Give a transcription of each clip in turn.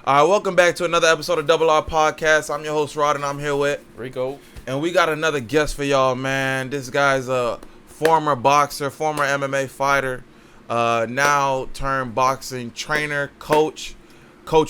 All right, welcome back to another episode of Double.R.Podcast. I'm your host, Rod, and I'm here with Rico. And we got another guest for y'all, man. This guy's a former boxer, former MMA fighter, now turned boxing trainer, coach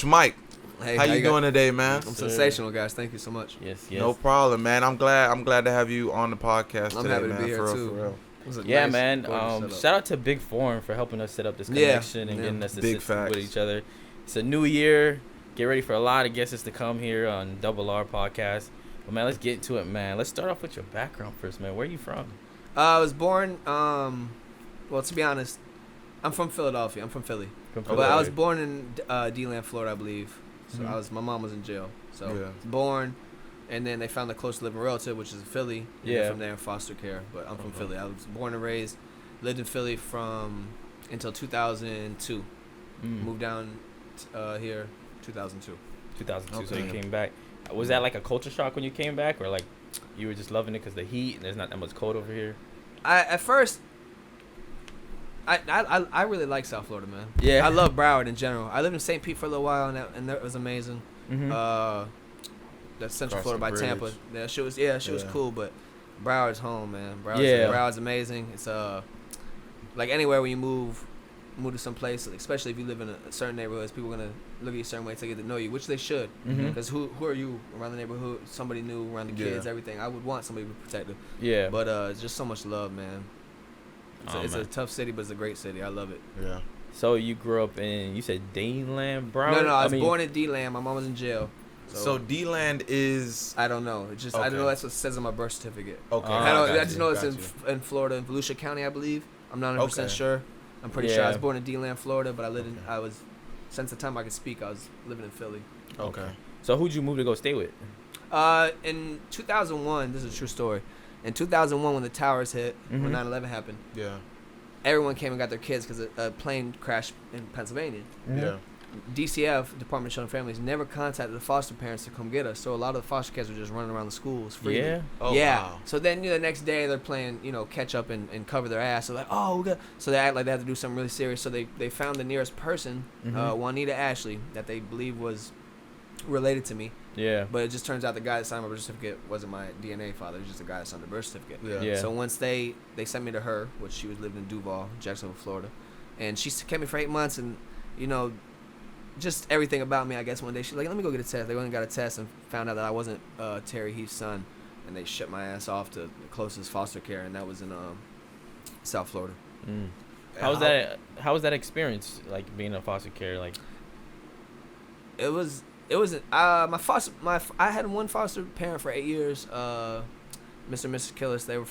Mike. Hey, how you doing today, man? I'm sensational, guys. Thank you so much. Yes. No problem, man. I'm glad to have you on the podcast I'm today, happy to man. be here, for too. real. Yeah, nice, man. Shout out to Big Foreign for helping us set up this connection and getting us to sit with each other. It's a new year. Get ready for a lot of guests to come here on Double.R.Podcast. But, man, let's get into it, man. Let's start off with your background first, man. Where are you from? I was born, well, to be honest, I'm from Philadelphia. I'm from Philly. But I was born in D-Land, Florida, I believe. So my mom was in jail. So born, and then they found a close living relative, which is in Philly. And from there in foster care. But I'm from Philly. I was born and raised, lived in Philly until 2002. Moved down here 2002. 2002, okay. So you came back. Was that like a culture shock when you came back, or like you were just loving it because the heat and there's not that much cold over here? At first, I really like South Florida, man. Yeah. I love Broward in general. I lived in St. Pete for a little while, and that was amazing. That's Central Florida by Tampa. Yeah, shit was cool, but Broward's home, man. Broward's amazing. It's like anywhere when you move to some place, especially if you live in a certain neighborhoods, people are gonna look at you a certain way to get to know you, which they should. Because who are you around the neighborhood? Somebody new around the kids, everything. I would want somebody to be protective. Yeah. But it's just so much love, man. It's a tough city, but it's a great city. I love it. Yeah. So you grew up in, you said D-Land, Broward? No, I was born in D-Land. My mom was in jail. So D-Land is... I don't know. It's just I don't know. That's what it says on my birth certificate. Okay. I just know it's in Florida, in Volusia County, I believe. I'm not 100% sure. I'm pretty sure I was born in D-Land, Florida, but since the time I could speak, I was living in Philly. Okay. So who'd you move to go stay with? In 2001, this is a true story. In 2001, when the towers hit, when 9/11 happened, everyone came and got their kids because a plane crashed in Pennsylvania. Yeah. DCF, Department of Children and Families, never contacted the foster parents to come get us. So a lot of the foster kids were just running around the schools freely. Yeah. Oh, wow. So then the next day they're playing, catch up and cover their ass. So like, so they act like they had to do something really serious. So they found the nearest person, Juanita Ashley, that they believe was related to me. Yeah. But it just turns out the guy that signed my birth certificate wasn't my DNA father. It was just the guy that signed the birth certificate. Yeah. So once they sent me to her, which she was living in Duval, Jacksonville, Florida, and she kept me for 8 months, and just everything about me. I guess one day she's like, let me go get a test. They went and got a test and found out that I wasn't Terry Heath's son, and they shipped my ass off to the closest foster care, and that was in South Florida. How was that experience, like being in foster care? Like, it was I had one foster parent for 8 years, Mr. and Mrs. Killis. They were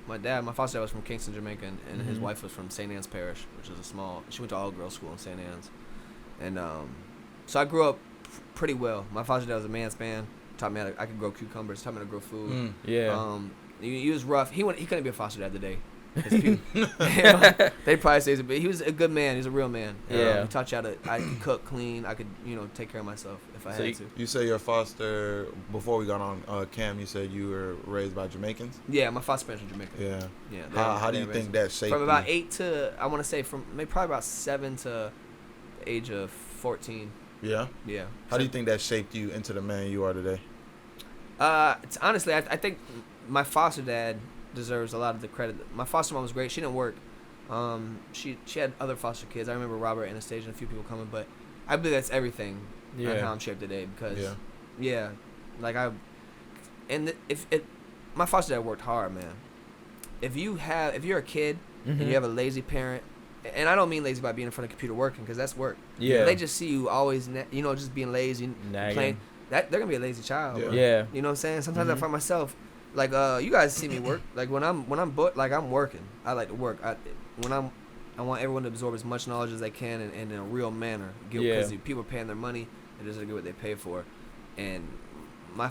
my foster dad was from Kingston, Jamaica, and his wife was from St. Anne's Parish, which is she went to all-girls school in St. Anne's. And so I grew up pretty well. My foster dad was a man's man. Taught me I could grow cucumbers. Taught me how to grow food. He was rough. He couldn't be a foster dad today. They probably say but he was a good man. He was a real man. He taught you I could cook, clean. I could take care of myself if I had to. You say your foster, before we got on cam, you said you were raised by Jamaicans? Yeah, my foster parents were Jamaican. Yeah. How do you think that shaped you? From about 8 to, I want to say probably about 7 to the age of 14. Yeah? Yeah. How do you think that shaped you into the man you are today? Honestly, I think my foster dad deserves a lot of the credit. My foster mom was great. She didn't work. She had other foster kids. I remember Robert, Anastasia, and a few people coming, but I believe that's everything on how I'm shaped today because my foster dad worked hard, man. If you're a kid and you have a lazy parent, and I don't mean lazy by being in front of a computer working, because that's work. Yeah. If they just see you always, just being lazy, playing, they're gonna be a lazy child. Yeah. You know what I'm saying? Sometimes I find myself, like, you guys see me work. Like when I'm booked, like I'm working. I like to work. I want everyone to absorb as much knowledge as they can and in a real manner. Because people are paying their money, and just to get what they pay for. And my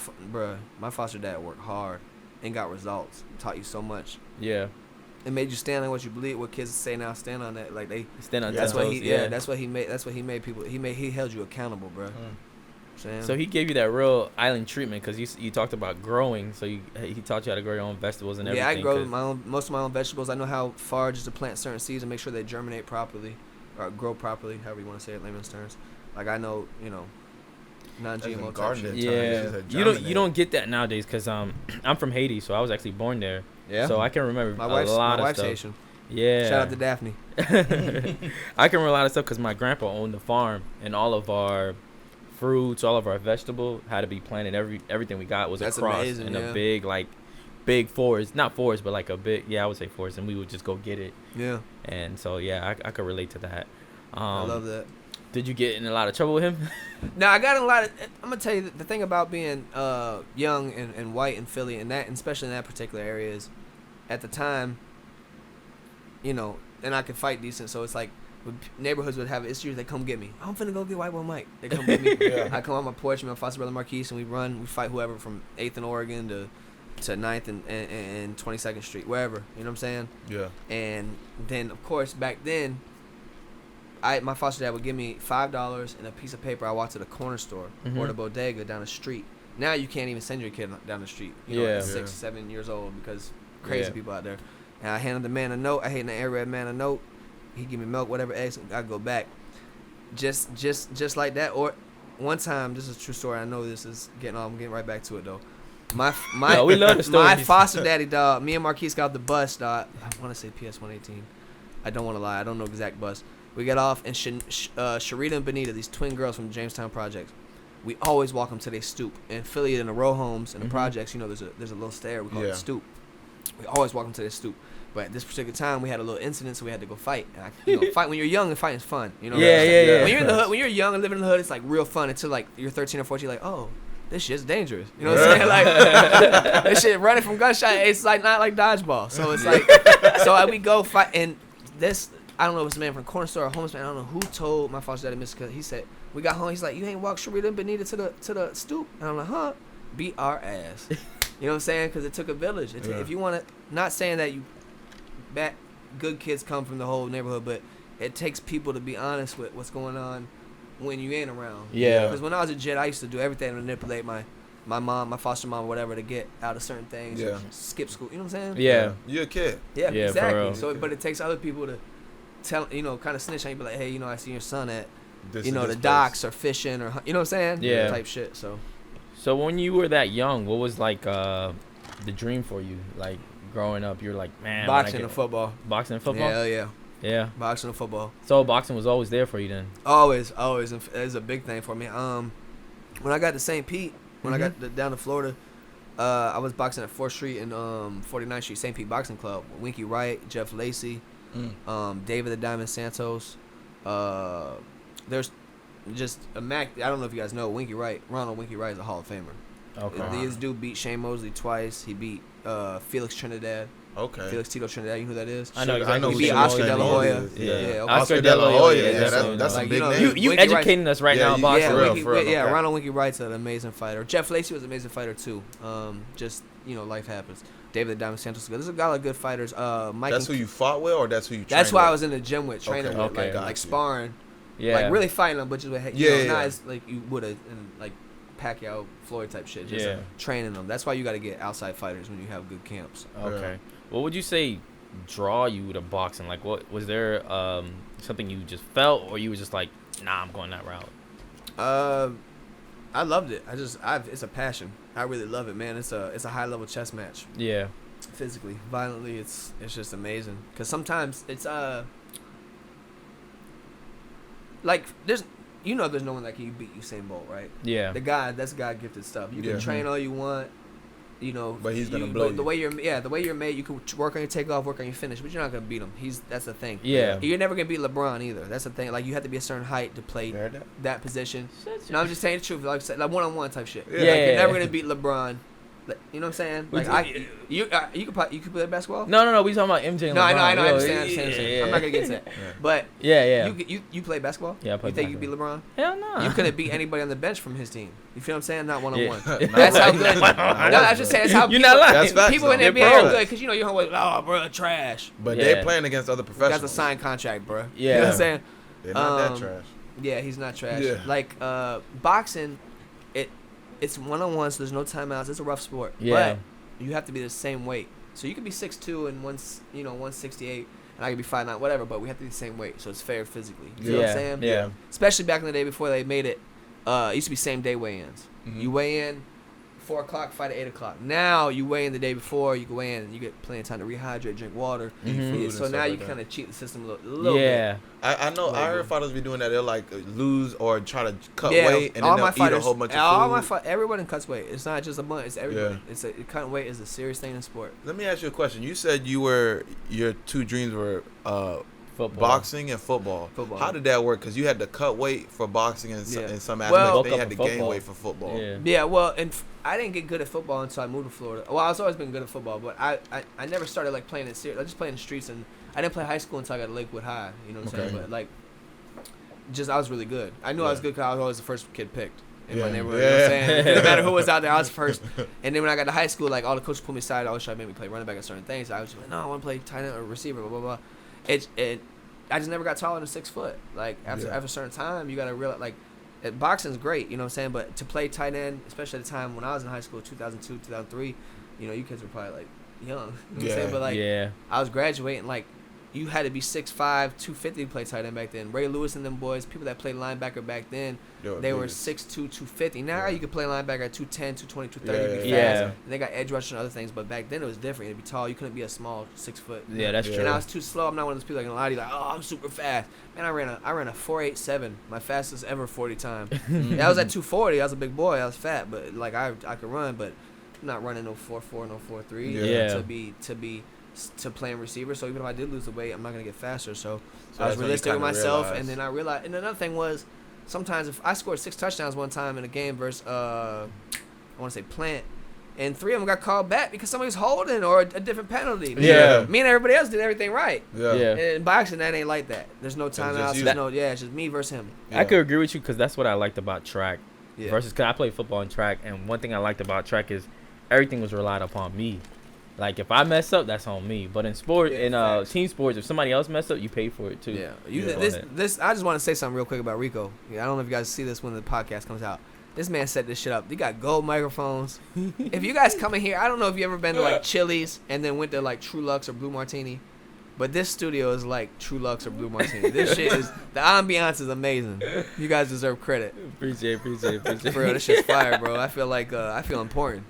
foster dad worked hard and got results. Taught you so much. Yeah. It made you stand on what you believe. What kids say now, stand on that. Like they stand on. That's what he. Yeah. That's what he made. That's what he made people. He held you accountable, bro. So he gave you that real island treatment because you talked about growing. So he taught you how to grow your own vegetables and everything. Yeah, I grow most of my own vegetables. I know how far just to plant certain seeds and make sure they germinate properly or grow properly, however you want to say it, layman's terms. Like I know, non-GMO type shit. Yeah, you don't get that nowadays because I'm from Haiti, so I was actually born there. Yeah. So I can remember a lot of stuff. Haitian. Yeah. Shout out to Daphne. I can remember a lot of stuff because my grandpa owned the farm, and all of our fruits, all of our vegetables had to be planted. Everything we got was across in a big forest. Not forest, but like a big, I would say forest, and we would just go get it. Yeah. And so, I could relate to that. I love that. Did you get in a lot of trouble with him? No, I got in a lot of. I'm gonna tell you the thing about being young and white in Philly, and especially in that particular area is, at the time, and I could fight decent. So it's like neighborhoods would have issues. They come get me. I'm finna go get white boy Mike. They come get me. I come on my porch, my foster brother Marquise, and we fight whoever from 8th and Oregon to 9th and 22nd Street, wherever. You know what I'm saying? Yeah. And then of course back then, my foster dad would give me $5 and a piece of paper. I walked to the corner store or the bodega down the street. Now you can't even send your kid down the street. At 6, 7 years old because crazy people out there. And I handed the man a note. I handed the air man a note. He give me milk, whatever, eggs. I go back. Just like that. Or one time, this is a true story. I know this is I'm getting right back to it though. We love the story. My foster daddy, dog. Me and Marquise got off the bus, dog. I want to say PS 118. I don't want to lie. I don't know exact bus. We get off, and Sharita and Benita, these twin girls from Jamestown Projects, we always walk them to their stoop. In Philly, in the row homes, in the projects, there's a little stair. We call it the stoop. We always walk them to their stoop. But at this particular time, we had a little incident, so we had to go fight. And fight when you're young and fighting is fun. Yeah. When you're in the hood, when you're young and living in the hood, it's like real fun until like you're 13 or 14. You're like, oh, this shit's dangerous. You know what I'm saying? Like this shit running from gunshot. It's like not like dodgeball. So it's like, we go fight. And this, I don't know if it's a man from the corner store or a homeless man. I don't know who told my foster dad Mr. He said we got home. He's like, you ain't walked Sharita and Benita to the stoop. And I'm like, huh? Beat our ass. You know what I'm saying? Because it took a village. If you want to, not saying that good kids come from the whole neighborhood, but it takes people to be honest with what's going on when you ain't around. Yeah. Because when I was a kid, I used to do everything to manipulate my mom, my foster mom, whatever, to get out of certain things. Yeah. Skip school. You know what I'm saying? Yeah. You're a kid. Yeah, exactly. So, but it takes other people to tell, kind of snitch on you, be like, hey, I see your son at, the docks or fishing or, you know what I'm saying? Yeah. Type shit. So when you were that young, what was like the dream for you? Like growing up, you're like, man. Boxing and football. Boxing and football? Hell yeah. Yeah. Boxing and football. So boxing was always there for you then? Always. It was a big thing for me. When I got to St. Pete, when I got down to Florida, I was boxing at 4th Street and 49th Street, St. Pete Boxing Club. Winky Wright, Jeff Lacey, David the Diamond Santos. There's just a Mac. I don't know if you guys know Winky Wright. Ronald Winky Wright is a Hall of Famer. Okay. This dude beat Shane Mosley twice. He beat Felix Trinidad. Okay. Felix Tito Trinidad, you know who that is? I know exactly. He beat Oscar De La Hoya. Yeah. Oscar De La Hoya. That's a big name. You educating us right now, boxing. Ronald Winky Wright's an amazing fighter. Jeff Lacey was an amazing fighter too. Life happens. David the Diamond Santos. There's a lot of good fighters. Mike. That's who you fought with, or that's who you trained That's why with? I was in the gym with, training with, like sparring. Yeah. Like really fighting them, but just with not as like you would have like Pacquiao, Floyd type shit. Just training them. That's why you got to get outside fighters when you have good camps. Okay. What would you say draw you to boxing? Like, what was there something you just felt, or you were just like, nah, I'm going that route? I loved it. It's a passion. I really love it, man. It's a high level chess match. Yeah. Physically, violently, it's just amazing. Cause sometimes it's like there's no one that can beat Usain Bolt, right? Yeah. That's God gifted stuff. You can train all you want. But he's gonna blow you. The way you're made, you can work on your takeoff, work on your finish, but you're not gonna beat him. That's the thing. Yeah. You're never gonna beat LeBron either. That's the thing. Like you have to be a certain height to play that position. No, I'm just saying the truth. Like one-on-one type shit. Yeah. You're never gonna beat LeBron. You know what I'm saying? Like you could play basketball. No. We talking about MJ. And no, LeBron. I know. I understand. I'm not gonna get into that. But you play basketball? Yeah, I play. You think you beat LeBron? Hell no. You couldn't beat anybody on the bench from his team. You feel what I'm saying? Not one-on-one. That's how good. No, I'm just saying. That's how you're not lying. People in the NBA are good because you're homeboy. Bro, trash. But they're playing against other professionals. That's a signed contract, bro. Yeah. You know what I'm saying? They're not that trash. Yeah, he's not trash. Yeah. Like boxing, it's one-on-one, so there's no timeouts. It's a rough sport. Yeah. But you have to be the same weight. So you could be 6'2" and 168, and I could be 5'9", whatever, but we have to be the same weight, so it's fair physically. You know yeah. what I'm saying? Yeah. Especially back in the day before they made it, it used to be same day weigh-ins. Mm-hmm. You weigh in 4 o'clock, fight at 8 o'clock. Now you weigh in the day before, you can weigh in, and you get plenty of time to rehydrate, drink water. Mm-hmm. So now you kind of cheat the system a little bit. I know. I heard fighters be doing that. They'll like lose or try to cut weight, and then they'll eat a whole bunch of food. Everybody cuts weight. It's not just a bunch. It's everybody. Cutting weight is a serious thing in sport. Let me ask you a question. You said your 2 dreams were football. Boxing and football. How did that work? Because you had to cut weight for boxing and some aspects. Well, then you had to gain weight for football. Yeah. Well, and I didn't get good at football until I moved to Florida. Well, I was always been good at football, but I never started like playing it serious. I just played in the streets, and I didn't play high school until I got to Lakewood High. You know what I'm saying? But like, I was really good. I knew I was good because I was always the first kid picked in my neighborhood. You know what I'm saying? It didn't matter who was out there, I was first. And then when I got to high school, like all the coaches pulled me aside, I always tried to make me play running back at certain things. I was just like, no, I want to play tight end or receiver, blah blah blah. I just never got taller than 6 foot. Like after a certain time, you gotta realize like boxing's great, you know what I'm saying? But to play tight end, especially at the time when I was in high school, 2002, 2003, you know, you kids were probably like young. You know what I'm saying? But like I was graduating, like you had to be 6'5", 250 to play tight end back then. Ray Lewis and them boys, people that played linebacker back then, they were 6'2", 250. Now you could play linebacker at 210, 220, 230, be fast. And they got edge rush and other things, but back then it was different. You'd be tall. You couldn't be a small 6 foot. Yeah, that's true. And I was too slow. I'm not one of those people that can lie to you like, oh, I'm super fast. Man, I ran a 4.87, my fastest ever 40 time. I was at 240. I was a big boy. I was fat, but like I could run, but I'm not running no 4.4, no 4.3 to playing receiver. So even if I did lose the weight, I'm not gonna get faster. So I was realistic with myself, and then I realized. And another thing was, sometimes if I scored 6 touchdowns one time in a game versus I want to say Plant, and 3 of them got called back because somebody was holding or a different penalty. Me and everybody else did everything right. And in boxing, that ain't like that. There's no timeouts. It's just me versus him. I could agree with you because that's what I liked about track versus because I played football and track, and one thing I liked about track is everything was relied upon me. Like if I mess up, that's on me. But in team sports, if somebody else mess up, you pay for it too. This I just want to say something real quick about Rico. I don't know if you guys see this when the podcast comes out. This man set this shit up. You got gold microphones. If you guys come in here, I don't know if you ever been to like Chili's and then went to like True Lux or Blue Martini, but this studio is like True Lux or Blue Martini. This shit is, the ambiance is amazing. You guys deserve credit. Appreciate. For real, this shit's fire, bro. I feel like I feel important.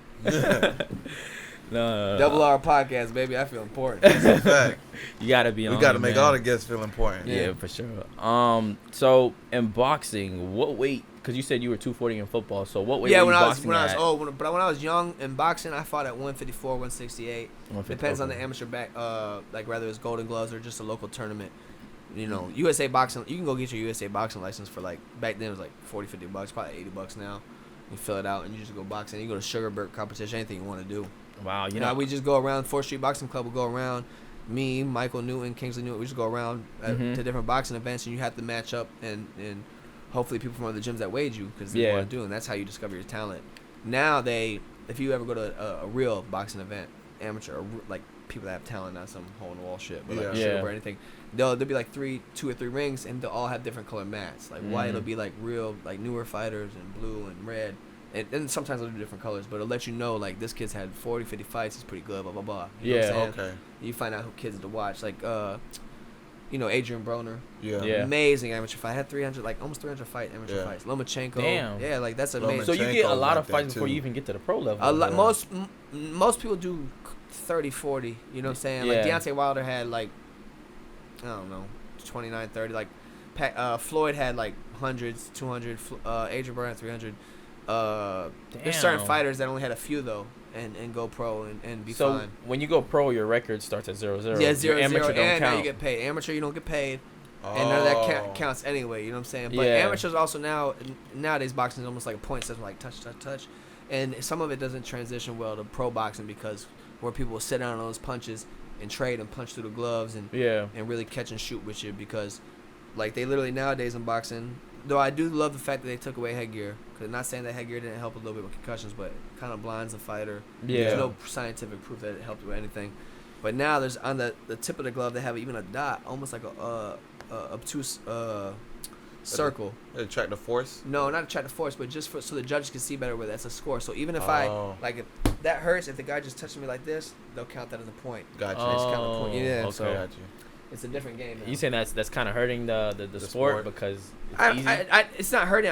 No. Double.R.Podcast, baby. I feel important. That's a fact. You gotta be on. We gotta make all the guests feel important. Yeah, for sure. So in boxing, what weight? Because you said you were 240 in football. So what weight? Were you boxing when I was young in boxing, I fought at 154, 168. Depends on the amateur back. Like whether it's Golden Gloves or just a local tournament. You know, USA boxing. You can go get your USA boxing license for like back then it was like $40, $50, probably $80 now. You fill it out and you just go boxing. You go to Sugarburg competition, anything you want to do. Wow, you know, we just go around. 4th Street Boxing Club will go around. Me, Michael Newton, Kingsley Newton, we just go around to different boxing events, and you have to match up and hopefully people from other gyms that weighed you because they want to do, and that's how you discover your talent. Now if you ever go to a real boxing event, amateur, or like people that have talent, not some hole in the wall shit, but like or anything, there'll be like 2 or 3 rings, and they'll all have different color mats. Like white, it'll be like real, like newer fighters, and blue and red. And sometimes they'll do different colors, but it'll let you know, like, this kid's had 40, 50 fights, he's pretty good, blah, blah, blah. You know what I'm saying? You find out who kids to watch. Like, Adrian Broner. Amazing amateur fight. Had almost 300 amateur fights. Lomachenko. Damn. Yeah, like, that's amazing. So you get a lot of fights before you even get to the pro level. Most people do 30, 40, you know what I'm saying? Like, Deontay Wilder had, like, I don't know, 29, 30. Like, Floyd had, like, hundreds, 200. Adrian Broner had 300. There's certain fighters that only had a few though, and go pro and be fine. So when you go pro, your record starts at 0-0. Yeah, 0-0. Amateur don't count. Now you get paid. Amateur, you don't get paid, and none of that counts anyway. You know what I'm saying? But amateurs also nowadays boxing is almost like a point system, like touch, and some of it doesn't transition well to pro boxing because where people will sit down on those punches and trade and punch through the gloves and really catch and shoot with you because, like, they literally nowadays in boxing. Though I do love the fact that they took away headgear. Because not saying that headgear didn't help a little bit with concussions, but it kind of blinds the fighter. There's no scientific proof that it helped with anything. But now there's on the tip of the glove, they have even a dot, almost like a obtuse circle. To track the force? No, not to track the force, but just so the judges can see better where that's a score. So even if if that hurts, if the guy just touches me like this, they'll count that as a point. Gotcha. They just count the point. Yeah. Okay. So, gotcha. It's a different game now. You saying that's kind of hurting the sport because it's easy? It's not hurting.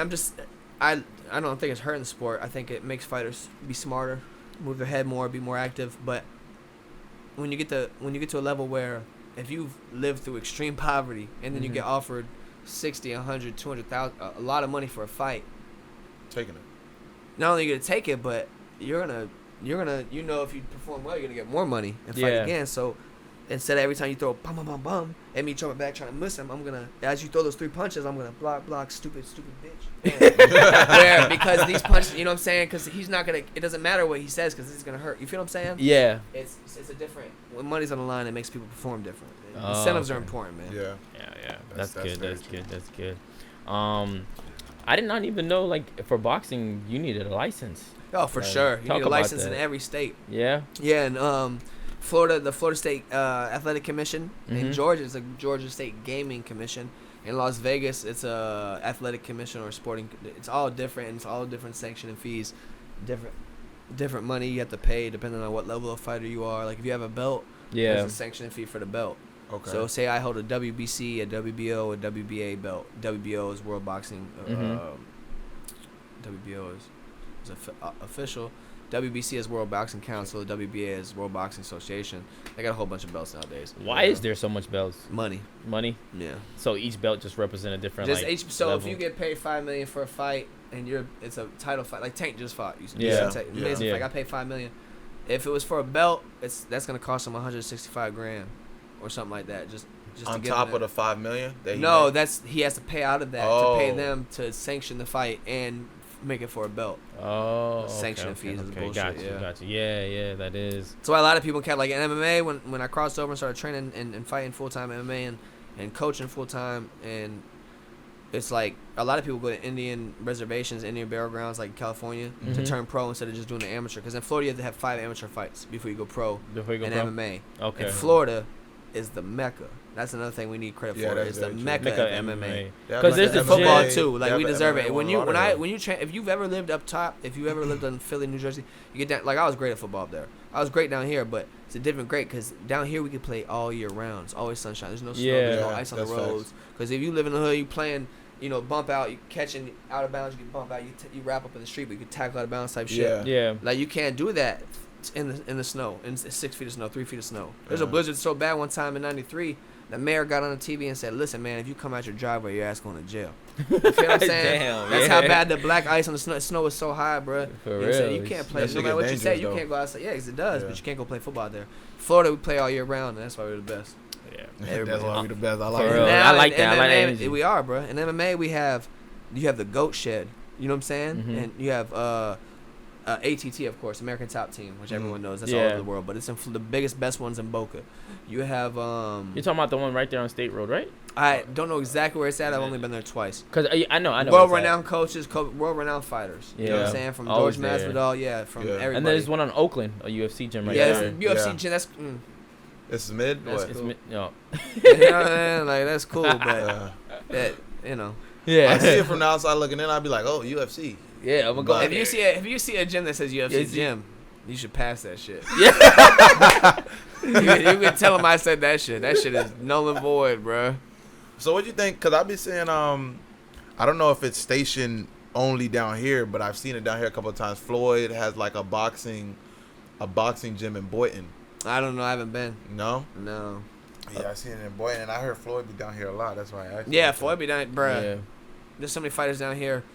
I don't think it's hurting the sport. I think it makes fighters be smarter, move their head more, be more active. But when you get to a level where if you've lived through extreme poverty and then you get offered 60, 100, 200,000, a lot of money for a fight, taking it. Not only are you gonna take it, but you're gonna if you perform well, you're gonna get more money and fight again. So instead of every time you throw bum bum bum bum and me jumping back trying to miss him, I'm gonna, as you throw those 3 punches, I'm gonna block stupid bitch. Because these punches, you know what I'm saying? Because he's not gonna. It doesn't matter what he says because it's gonna hurt. You feel what I'm saying? Yeah. It's a different. When money's on the line, it makes people perform different. Incentives are important, man. Yeah. That's good. I did not even know like for boxing you needed a license. Oh, for sure. You need a license in every state. Yeah. Yeah, and Florida, the Florida State Athletic Commission. In Georgia, it's the Georgia State Gaming Commission. In Las Vegas, it's a athletic commission or sporting. It's all different, and it's all different sanctioning fees, different money you have to pay depending on what level of fighter you are. Like if you have a belt, there's a sanctioning fee for the belt. Okay. So say I hold a WBC, a WBO, a WBA belt. WBO is World Boxing. WBO is official. WBC is World Boxing Council. WBA is World Boxing Association. They got a whole bunch of belts nowadays. Why is there so much belts? Money. Yeah. So each belt just represent a different. So level. If you get paid $5 million for a fight and it's a title fight, like Tank just fought. Amazing fight. I paid $5 million. If it was for a belt, that's gonna cost him $165,000 or something like that. Just on top of the $5 million. He has to pay out of that to pay them to sanction the fight and make it for a belt. Sanctioning fees is bullshit. Gotcha. Yeah, that is. That's why a lot of people kept like in MMA when I crossed over and started training and fighting full time MMA and coaching full time, and it's like a lot of people go to Indian reservations, Indian burial grounds like California to turn pro instead of just doing the amateur. Because in Florida you have to have 5 amateur fights before you go pro in MMA. Okay. And Florida is the mecca. That's another thing we need credit for. It's the mecca of MMA. Because there's the football too. Like we deserve it. When you train, if you've ever lived up top, if you ever lived in Philly, New Jersey, you get down. Like I was great at football up there. I was great down here, but it's a different great because down here we can play all year round. It's always sunshine. There's no snow. There's no ice on the roads. Because if you live in the hood, you playing, bump out, you catching out of bounds, you get bump out, you wrap up in the street, but you can tackle out of bounds type shit. Yeah. Like you can't do that in the snow, in 6 feet of snow, 3 feet of snow. There's a blizzard so bad one time in '93. The mayor got on the TV and said, "Listen, man, if you come out your driveway, your ass going to jail." You feel what I'm saying? That's how bad the black ice on the snow is so high, bro. For real. You can't play. No matter what you say, you can't go outside. Yeah, because it does, but you can't go play football out there. Florida, we play all year round, and that's why we're the best. Yeah, that's why we're the best. I like that. I like that. MMA, I like energy. We are, bro. In MMA, you have the goat shed. You know what I'm saying? And you have ATT, of course, American Top Team, which everyone knows. That's all over the world, but it's the biggest, best ones in Boca. You have You're talking about the one right there on State Road, right? I don't know exactly where it's at. I've only been there twice. Cause I know. World-renowned coaches, world-renowned fighters. You know what I'm saying? From George Masvidal, from everybody. And there's one on Oakland, a UFC gym right there. Yeah, UFC gym. That's it's mid. That's cool. It's mid. No. You know what I mean? Like that's cool, but Yeah. I see it from the outside looking in. I'd be like, oh, UFC. Yeah, I'm gonna go. If you see a gym that says UFC gym, you should pass that shit. Yeah. you can tell them I said that shit. That shit is null and void, bro. So what you think? Cause I be saying, I don't know if it's stationed only down here, but I've seen it down here a couple of times. Floyd has like a boxing gym in Boynton. I don't know. I haven't been. No. Yeah, I seen it in Boynton, and I heard Floyd be down here a lot. That's why I asked. Yeah, Floyd be down, bro. Yeah. There's so many fighters down here.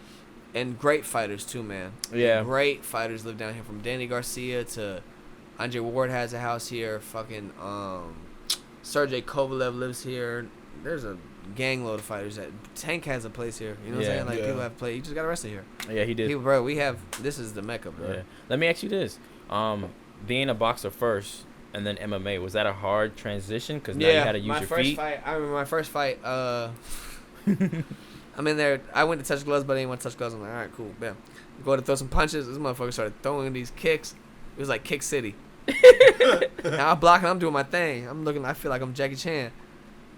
And great fighters too, man. Yeah. Great fighters live down here, from Danny Garcia to Andre Ward has a house here. Fucking Sergey Kovalev lives here. There's a gang load of fighters. That Tank has a place here. You know what I'm saying? Like people have play. You just got arrested here. Yeah, he did. Bro, this is the mecca, bro. Yeah. Let me ask you this: being a boxer first and then MMA, was that a hard transition? Because now you had to use your feet. I remember my first fight. I'm in there. I went to touch gloves, but I didn't want to touch gloves. I'm like, all right, cool, bam. Go to throw some punches. This motherfucker started throwing these kicks. It was like Kick City. Now I'm blocking. I'm doing my thing. I feel like I'm Jackie Chan.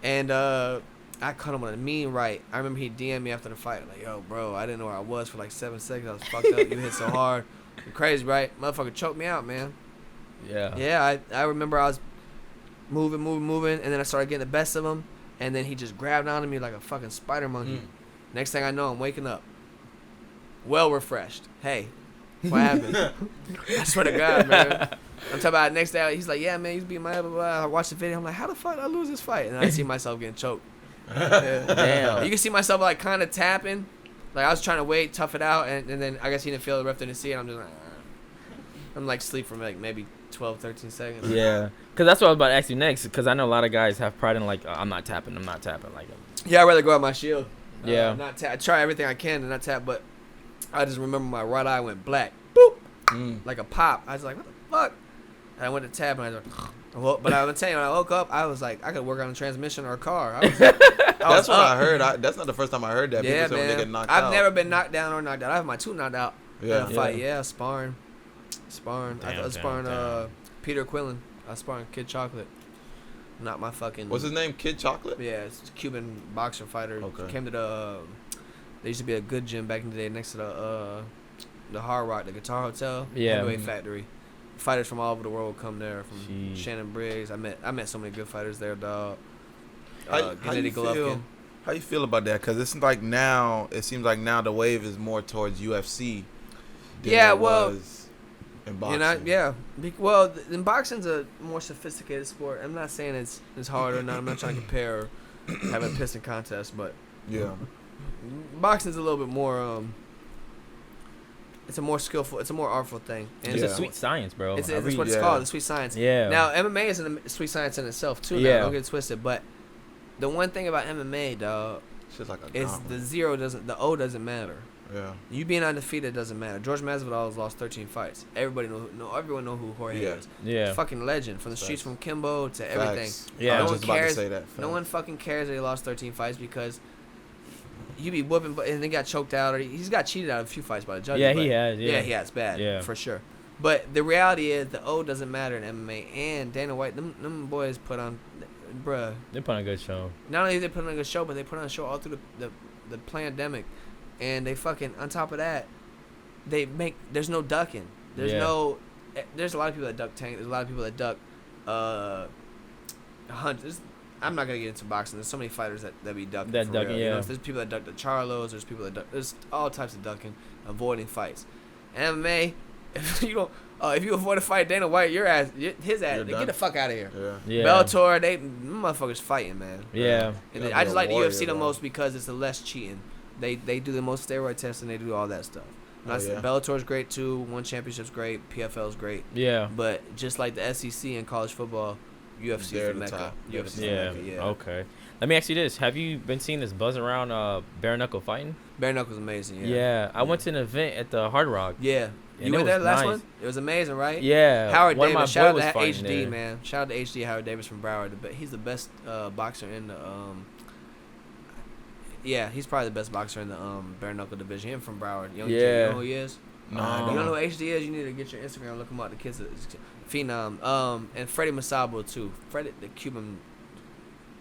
And I caught him on a mean right. I remember he DM'd me after the fight. Like, yo, bro, I didn't know where I was for like 7 seconds. I was fucked up. You hit so hard. You're crazy, right? Motherfucker choked me out, man. Yeah. Yeah, I remember I was moving, and then I started getting the best of him, and then he just grabbed onto me like a fucking spider monkey. Next thing I know, I'm waking up, well refreshed. Hey, what happened? I swear to God, man. I'm talking about next day. He's like, yeah, man, he's beating my head. Blah, blah, blah. I watched the video. I'm like, how the fuck did I lose this fight? And I see myself getting choked. Yeah. Damn. You can see myself like kind of tapping. Like I was trying to wait, tough it out, and then I guess he didn't feel it. The ref didn't see it. I'm just like, I'm like sleep for like maybe 12, 13 seconds. Yeah, because that's what I was about to ask you next. Because I know a lot of guys have pride in like, I'm not tapping. Like, yeah, I'd rather go out my shield. Yeah. Not tap. I try everything I can to not tap, but I just remember my right eye went black. Boop. Like a pop. I was like, what the fuck? And I went to tap, and I was like, but I was telling you, when I woke up, I was like, I could work on a transmission or a car. I was, that's what I heard. That's not the first time I heard that. Yeah, people say man. when they get knocked out. I've never been knocked down or knocked out. I have my two knocked out in a fight. Yeah, sparring. I was sparring Peter Quillen. I was sparring Kid Chocolate. Not my fucking. What's his name? Kid Chocolate? Yeah, it's a Cuban boxer fighter. Okay. Came to the. There used to be a good gym back in the day next to the Hard Rock, the Guitar Hotel. Yeah. Heavyweight Factory. Fighters from all over the world come there. From Shannon Briggs. I met so many good fighters there, dog. How you feel about that? Because it's like now, it seems like now the wave is more towards UFC. Than it was in boxing. Well, in boxing's a more sophisticated sport. I'm not saying it's hard or not. I'm not trying to compare or have a piston contest, but yeah, boxing's a little bit more. It's a more skillful. It's a more artful thing. And it's a sweet science, bro. It's what it's called. It's sweet science. Yeah. Now MMA is a sweet science in itself too. Now, don't get it twisted. But the one thing about MMA, dog, is the O doesn't matter. Yeah. You being undefeated doesn't matter. George Masvidal has lost 13 fights. Everyone know who Jorge is. Yeah. Fucking legend. From the streets, from Kimbo to everything. Yeah. No I was one just cares. about to say that. No one fucking cares that he lost 13 fights because you be whooping, and then got choked out, or he's got cheated out of a few fights by the judges. Yeah, he has. Yeah, he has bad. Yeah, for sure. But the reality is, the O doesn't matter in MMA. And Dana White, them boys put on, bruh. They put on a good show. Not only did they put on a good show, but they put on a show all through the pandemic, and they fucking on top of that, there's no ducking. There's a lot of people that duck tank. There's a lot of people that duck, hunt. I'm not gonna get into boxing. There's so many fighters that be ducking. That ducking, real. yeah. You know, there's people that duck the Charlos. There's people that duck. There's all types of ducking, avoiding fights. And MMA, if you avoid a fight, Dana White, his ass, get the fuck out of here. Yeah. Bellator, them motherfuckers fighting, man. Yeah. And I just like the UFC the most because it's the less cheating. They do the most steroid testing. They do all that stuff. Bellator's great too. One championship's great. PFL's great. Yeah. But just like the SEC in college football, UFC is the Mecca. UFC's the Mecca, yeah. Okay. Let me ask you this: have you been seeing this buzz around bare knuckle fighting? Bare knuckle's amazing. Yeah. I went to an event at the Hard Rock. Yeah. You went there last one? It was amazing, right? Yeah. Howard Davis. Shout out to HD, man. Shout out to HD Howard Davis from Broward. He's the best boxer in the Yeah, he's probably the best boxer in the bare knuckle division. Him from Broward. You know who he is? No. You don't know who HD is? You need to get your Instagram, look him up. The kid's phenom. And Freddie Masabo too. Freddie, the Cuban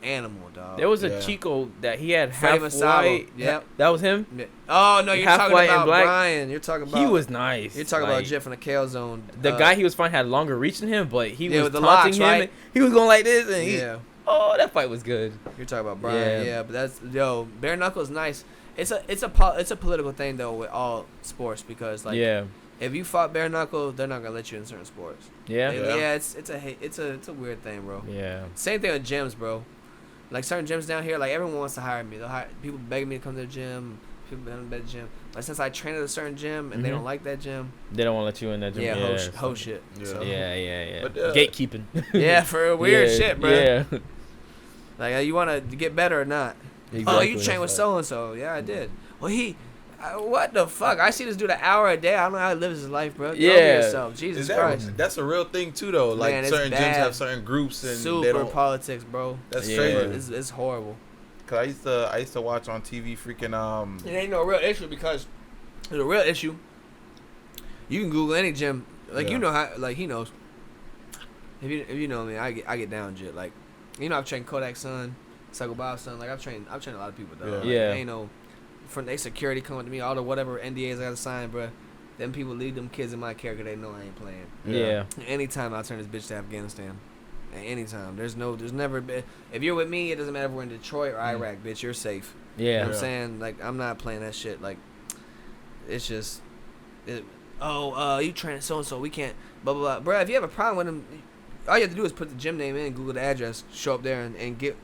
animal, dog. There was a Chico that he had Freddie half Masabo. white. Yep. That was him? Oh, no, you're half talking white about and black. Brian. You're talking about... He was nice. You're talking about Jeff from the KO Zone. The guy he was fighting had longer reach than him, but he was with the taunting locks, him. right? And he was going like this, and oh, that fight was good. You're talking about Brian, yeah, but that's bare knuckle is nice. It's a political thing though with all sports because if you fought bare knuckle, they're not gonna let you in certain sports. Yeah. It's a weird thing, bro. Yeah. Same thing with gyms, bro. Like certain gyms down here, like everyone wants to hire me. People begging me to come to the gym. People begging me to the gym. Like since I train at a certain gym and they don't like that gym, they don't want to let you in that gym. Yeah, whole shit. Yeah. So. Yeah. But, gatekeeping. Yeah, for weird shit, bro. Yeah. Like you want to get better or not? Exactly. Oh, you train with so and so? Yeah, I did. Well, what the fuck? I see this dude an hour a day. I don't know how he lives his life, bro. Yeah. Go get yourself. Jesus Christ. That's a real thing too, though. Like man, certain gyms have certain groups and super they don't. Politics, bro. That's crazy. It's horrible. Cause I used to watch on TV freaking It ain't no real issue because there's a real issue. You can Google any gym, like you know how, like he knows. If you know me, I get down shit. Like I've trained Kodak's son, Psycho Bob's son. Like I've trained a lot of people. Though. Yeah. Like, ain't no from they security coming to me, all the whatever NDAs I gotta sign, bro. Them people leave them kids in my care 'cause they know I ain't playing. Yeah. Anytime I turn this bitch to Afghanistan. at any time. There's never been. If you're with me, it doesn't matter if we're in Detroit or Iraq, bitch. You're safe. Yeah. You know what I'm saying? Like, I'm not playing that shit. Like, it's just, you train so-and-so, we can't, blah, blah, blah. Bro, if you have a problem with him, all you have to do is put the gym name in, Google the address, show up there, and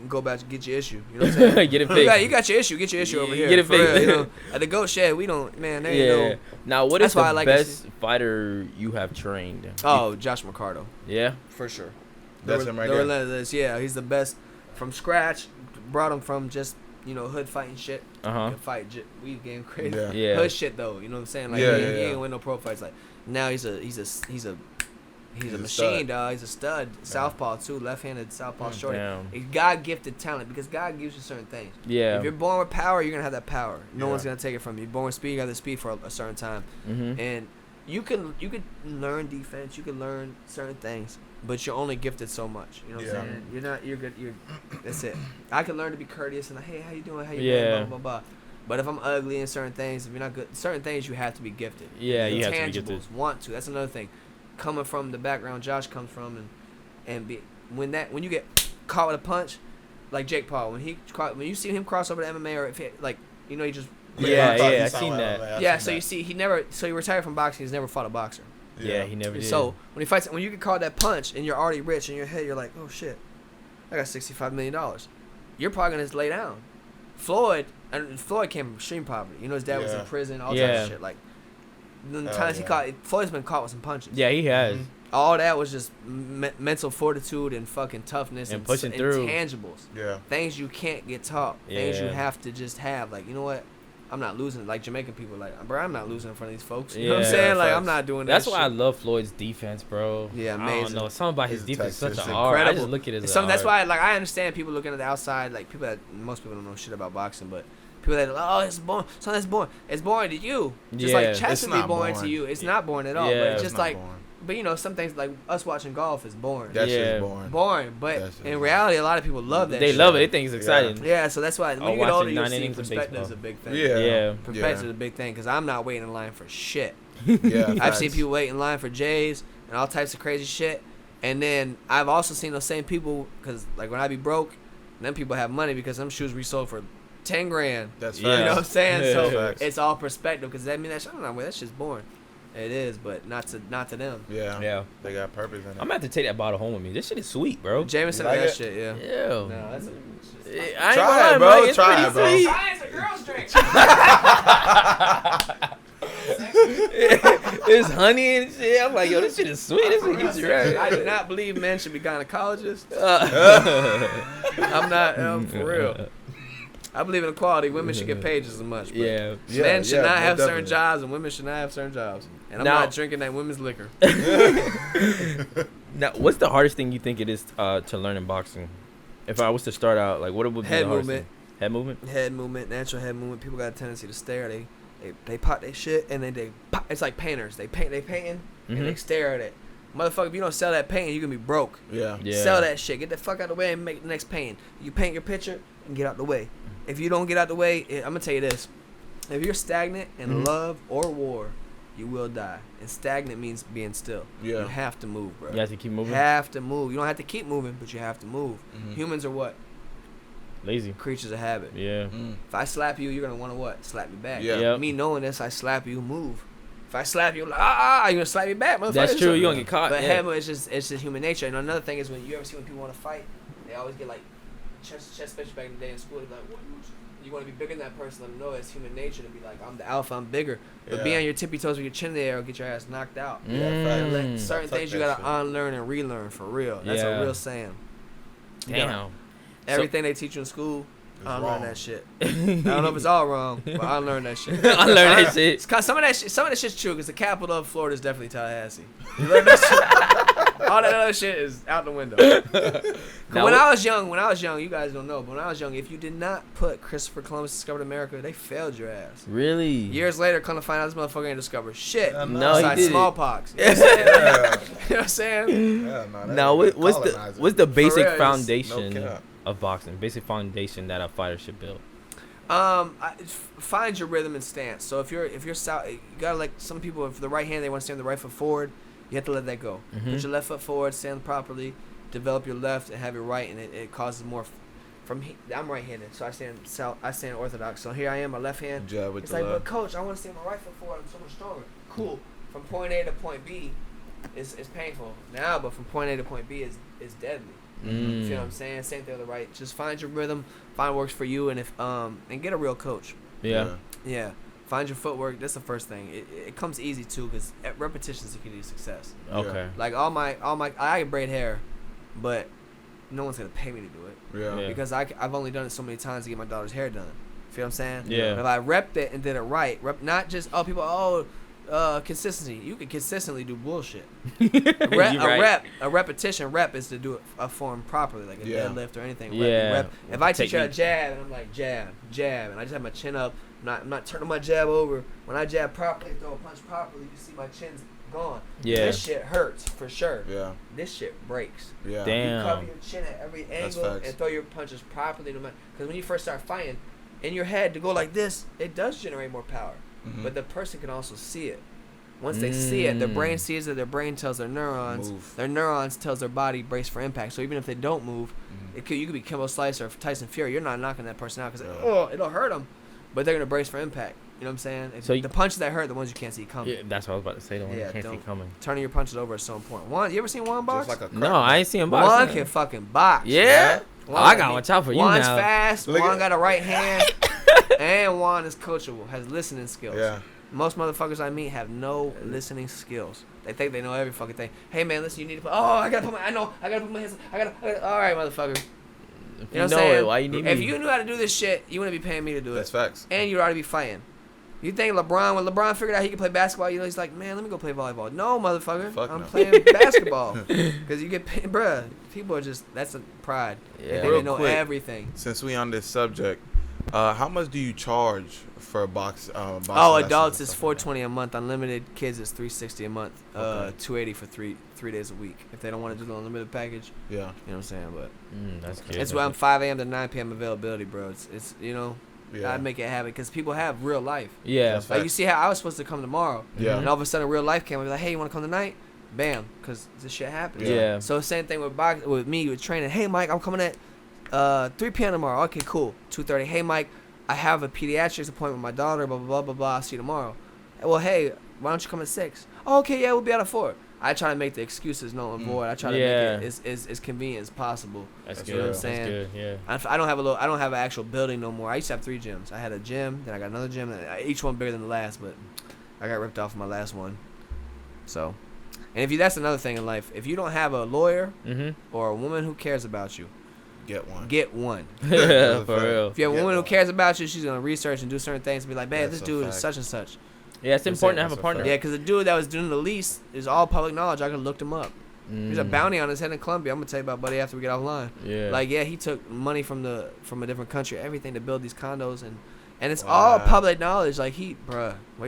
go back to get your issue. You know what I'm saying? Get it fixed. You got your issue. Get your issue over here. Get it fixed. Real, you know? At the Goat Shed, we don't, man, there you know. Now, what is the best fighter you have trained? Oh, Josh McCardo. Yeah? For sure. That's him right there. Relentless, yeah. He's the best from scratch. Brought him from just, hood fighting shit. Fight weed game crazy. Yeah. Hood shit though, you know what I'm saying? Like he ain't win no pro fights. Like now he's a machine, stud. dog. He's a stud. Southpaw too, left-handed southpaw shorty. Damn. He's God-gifted talent because God gives you certain things. Yeah. If you're born with power, you're gonna have that power. No one's gonna take it from you. You're born with speed, you got the speed for a certain time. And you can learn defense, you can learn certain things, but you're only gifted so much. You know what I'm saying? You're good. That's it. I can learn to be courteous and like, hey, how you doing? How you doing? Blah, blah, blah. But if I'm ugly in certain things, if you're not good, certain things you have to be gifted. Yeah, you have to be gifted. Want to. That's another thing. Coming from the background Josh comes from, when you get caught with a punch, like Jake Paul, when you see him cross over to MMA or if he just I seen that. Yeah, so you see he retired from boxing. He's never fought a boxer. Yeah, he never did. So when you get caught that punch and you're already rich in your head, you're like, oh shit, I got $65 million. You're probably gonna just lay down. Floyd came from extreme poverty. His dad was in prison, all types of shit. Like the times Floyd's been caught with some punches. Yeah, he has. All that was just mental fortitude and fucking toughness and pushing through. Intangibles. Yeah. Things you can't get taught. Things you have to just have. Like, you know what? I'm not losing. Like Jamaican people, like, bro, I'm not losing in front of these folks. You know what I'm saying? Like, I'm not doing that. That's why I love Floyd's defense, bro. Yeah, amazing. I don't know. Something about his defense is such an art. I just look at it as that's why, like, I understand people looking at the outside, like people that most people don't know shit about boxing, but people that it's boring. So that's boring. It's boring to you. Just like chess would be boring to you. It's not boring at all. But it's just like. Boring. But some things like us watching golf is boring. That shit's boring. Boring, but in reality, a lot of people love that. They love it. They think it's exciting. Yeah, so that's why when you get older, you see perspective is a big thing. Yeah. Perspective is a big thing because I'm not waiting in line for shit. Yeah, I've seen people wait in line for J's and all types of crazy shit, and then I've also seen those same people because like when I be broke, then people have money because them shoes resold for $10,000. That's you know what I'm saying. So facts. it's all perspective because that mean that shit. I don't know, that shit's boring. It is, but not to them. Yeah. They got purpose in it. I'm gonna have to take that bottle home with me. This shit is sweet, bro. Jameson, like that it? shit, yeah. Yeah. No, that's Try it, bro. Try it, bro. Science a girl's drink. It's honey and shit. I'm like, yo, this shit is sweet. This shit gets you right. I do not believe men should be gynecologists. I'm not, for real. I believe in equality. Women should get paid just as much. But men should not have certain jobs, and women should not have certain jobs. And I'm not drinking that women's liquor. Now, what's the hardest thing you think it is to learn in boxing? If I was to start out, like, what would be the hardest thing? Head movement? Head movement, natural head movement. People got a tendency to stare. They pop their shit, and then they pop. It's like painters. They painting, and they stare at it. Motherfucker, if you don't sell that painting, you can be broke. Yeah. Sell that shit. Get the fuck out of the way and make the next painting. You paint your picture and get out the way. If you don't get out the way, I'm going to tell you this. If you're stagnant in love or war, you will die. And stagnant means being still. Yeah. You have to move, bro. You have to keep moving? You have to move. You don't have to keep moving, but you have to move. Humans are what? Lazy. Creatures of habit. Yeah. If I slap you, you're going to want to what? Slap me back. Yeah. Yep. Me knowing this, I slap you, move. If I slap you, like, you're going to slap me back, motherfucker. That's true. You're going to get caught. But it's just human nature. And another thing is when you ever see when people want to fight, they always get like chest especially back in the day in school, they're like, what? You want to be bigger than that person. Let them know it's human nature to be like, I'm the alpha, I'm bigger. But be on your tippy toes with your chin in the air or get your ass knocked out. Certain things you got to unlearn and relearn for real. That's a real saying. Damn. Everything they teach you in school, I learned that shit. I don't know if it's all wrong, but I learned that shit. I learned that shit. Some of that shit's true because the capital of Florida is definitely Tallahassee. You learn that shit. All that other shit is out the window. When I was young, you guys don't know, but when I was young, if you did not put Christopher Columbus discovered America, they failed your ass. Really? Years later, come to find out this motherfucker ain't discovered shit. No, he did smallpox. You know what I'm saying? Now, what's the basic foundation of boxing? Basic foundation that a fighter should build? Find your rhythm and stance. So if you're you gotta, like, some people, if the right hand, they want to stand the right foot forward, you have to let that go. Put your left foot forward, stand properly. develop your left and have your right, and it causes more. I'm right-handed, so I stand orthodox. So here I am, my left hand. Jab with it's the like, left. but coach, I want to stand my right foot forward. I'm so much stronger. Cool. From point A to point B, is painful now, but from point A to point B is deadly. You feel what I'm saying? Same thing with the right. Just find your rhythm, find what works for you, and and get a real coach. Yeah. Find your footwork. That's the first thing. It comes easy too, because at repetitions you can do success. Okay. Like all my I braid hair, but no one's gonna pay me to do it. Yeah. Because I've only done it so many times to get my daughter's hair done. Feel what I'm saying? Yeah. But if I repped it and did it right, not just consistency. You can consistently do bullshit. A repetition is to do a form properly, like a deadlift or anything. Rep. If I teach her a jab and I'm like jab, and I just have my chin up, I'm not turning my jab over. When I jab properly, throw a punch properly, you see my chin's gone. Yeah. This shit hurts for sure. Yeah. This shit breaks. Yeah. Damn. You cover your chin at every angle and throw your punches properly. Because when you first start fighting, in your head to go like this, it does generate more power. Mm-hmm. But the person can also see it. Once they see it, their brain sees it. Their brain tells their neurons. Move. Their neurons tells their body brace for impact. So even if they don't move, you could be Kimbo Slice or Tyson Fury. You're not knocking that person out because it'll hurt them, but they're gonna brace for impact. You know what I'm saying? So the punches that hurt, the ones you can't see coming. Yeah, that's what I was about to say. The ones you can't see coming. Turning your punches over is so important. Juan, you ever seen Juan box? No, I ain't seen him box. Juan can fucking box. Yeah. I gotta watch out for you now. Juan's fast. Juan got a right hand, and Juan is coachable. Has listening skills. Yeah. Most motherfuckers I meet have no listening skills. They think they know every fucking thing. Hey man, listen, you need to put. Oh, I gotta put my hands. All right, motherfucker. If you know what I'm saying? Why you need if me? you knew how to do this shit, you wouldn't be paying me to do it. That's facts. And you'd already be fighting. You think when LeBron figured out he could play basketball, he's like, man, let me go play volleyball. No, motherfucker. I'm playing basketball. Because you get paid, bruh. People are just, that's a pride. Yeah. They know everything. Since we on this subject, how much do you charge for a boxing adults is $420 a month. Unlimited kids is $360 a month. $280 for three days a week. If they don't want to do the unlimited package. Yeah. You know what I'm saying? But that's good. it's why I'm 5 a.m. to 9 p.m. availability, bro. It's you know. Yeah. I'd make it happen because people have real life. Yeah. Like you see how I was supposed to come tomorrow. Yeah. And all of a sudden real life came. I'd be like, hey, you want to come tonight? Bam. Because this shit happens. Yeah. So same thing with me with training. Hey, Mike, I'm coming at 3 p.m. tomorrow. Okay, cool. 2:30. Hey, Mike, I have a pediatrics appointment with my daughter. Blah, blah, blah, blah, blah. I'll see you tomorrow. Well, hey, why don't you come at 6? Oh, okay, yeah, we'll be out at 4. I try to make the excuses null and void. I try to make it as convenient as possible. That's good. You know what I'm saying? That's good. Yeah. I don't have an actual building no more. I used to have 3 gyms. I had a gym, then I got another gym. Each one bigger than the last, but I got ripped off of my last one. So, and that's another thing in life. If you don't have a lawyer or a woman who cares about you, get one. Yeah, for real. If you have a woman who cares about you, she's gonna research and do certain things and be like, man, this dude is such and such. Yeah, it's important to have a partner. Yeah, because the dude that was doing the lease is all public knowledge. I could looked him up. There's a bounty on his head in Colombia. I'm gonna tell you about buddy after we get offline. Yeah. Like, yeah, he took money from a different country, everything to build these condos, and it's all public knowledge. Like wait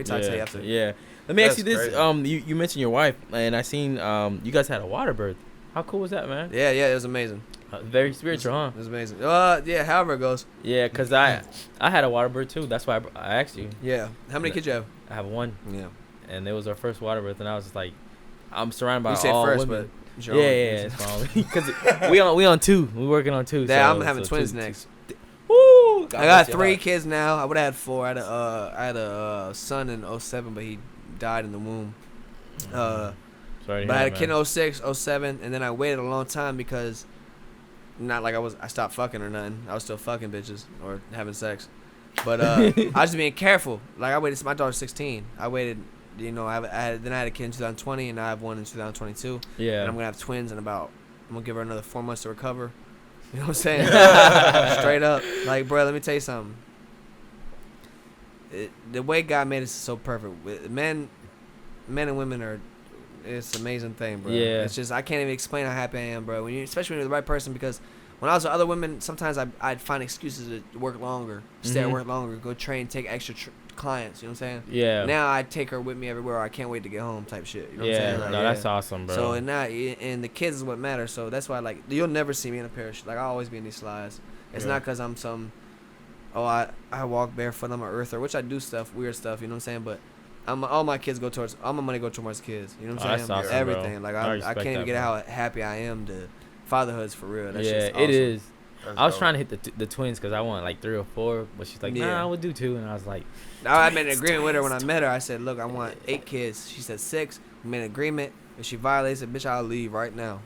till I tell you after. Yeah. Let me ask you this. Crazy. You mentioned your wife, and I seen you guys had a water birth. How cool was that, man? Yeah, it was amazing. Very spiritual, huh? It was amazing. Yeah, however it goes. Yeah, cause I had a water birth too. That's why I asked you. Yeah. How many kids you have? I have 1. Yeah. And it was our first water birth, and I was just like, I'm surrounded by you say all first, women. But Yeah, it's fine. Because we on 2. We working on 2. Yeah, so, I'm having twins next. Woo! I got 3 kids now. I would have had 4. I had a son in 07, but he died in the womb. Sorry but I had a kid in 06, 07, and then I waited a long time because not like I stopped fucking or nothing. I was still fucking bitches or having sex. But I was just being careful. Like I waited. My daughter's 16. I waited. Then I had a kid in 2020, and now I have one in 2022. Yeah. And I'm gonna have twins in I'm gonna give her another 4 months to recover. You know what I'm saying? Straight up. Like, bro, let me tell you something. The way God made us is so perfect. Men and women it's an amazing thing, bro. Yeah. It's just I can't even explain how happy I am, bro. Especially when you're the right person, because when I was with other women, sometimes I'd find excuses to work longer, stay at work longer, go train, take extra clients. You know what I'm saying? Yeah. Now I take her with me everywhere. I can't wait to get home, type shit. You know what I'm saying? Like, that's awesome, bro. So and the kids is what matters. So that's why you'll never see me in a pair of shoes. Like I'll always be in these slides. It's not because I'm I walk barefoot. I'm an earther, which I do weird stuff. You know what I'm saying? But all my kids go towards. All my money go towards kids. You know what I'm saying? That's awesome, everything. bro. Like I can't even get how happy I am to fatherhood's for real. That's yeah, just awesome. it is. That's I was dope. trying to hit the twins because I want like 3 or 4, but she's like, nah, I would do 2, and I was like, I made an agreement with her when I met her. I said, look, I want 8 kids. She said 6. We made an agreement. If she violates it, bitch, I'll leave right now.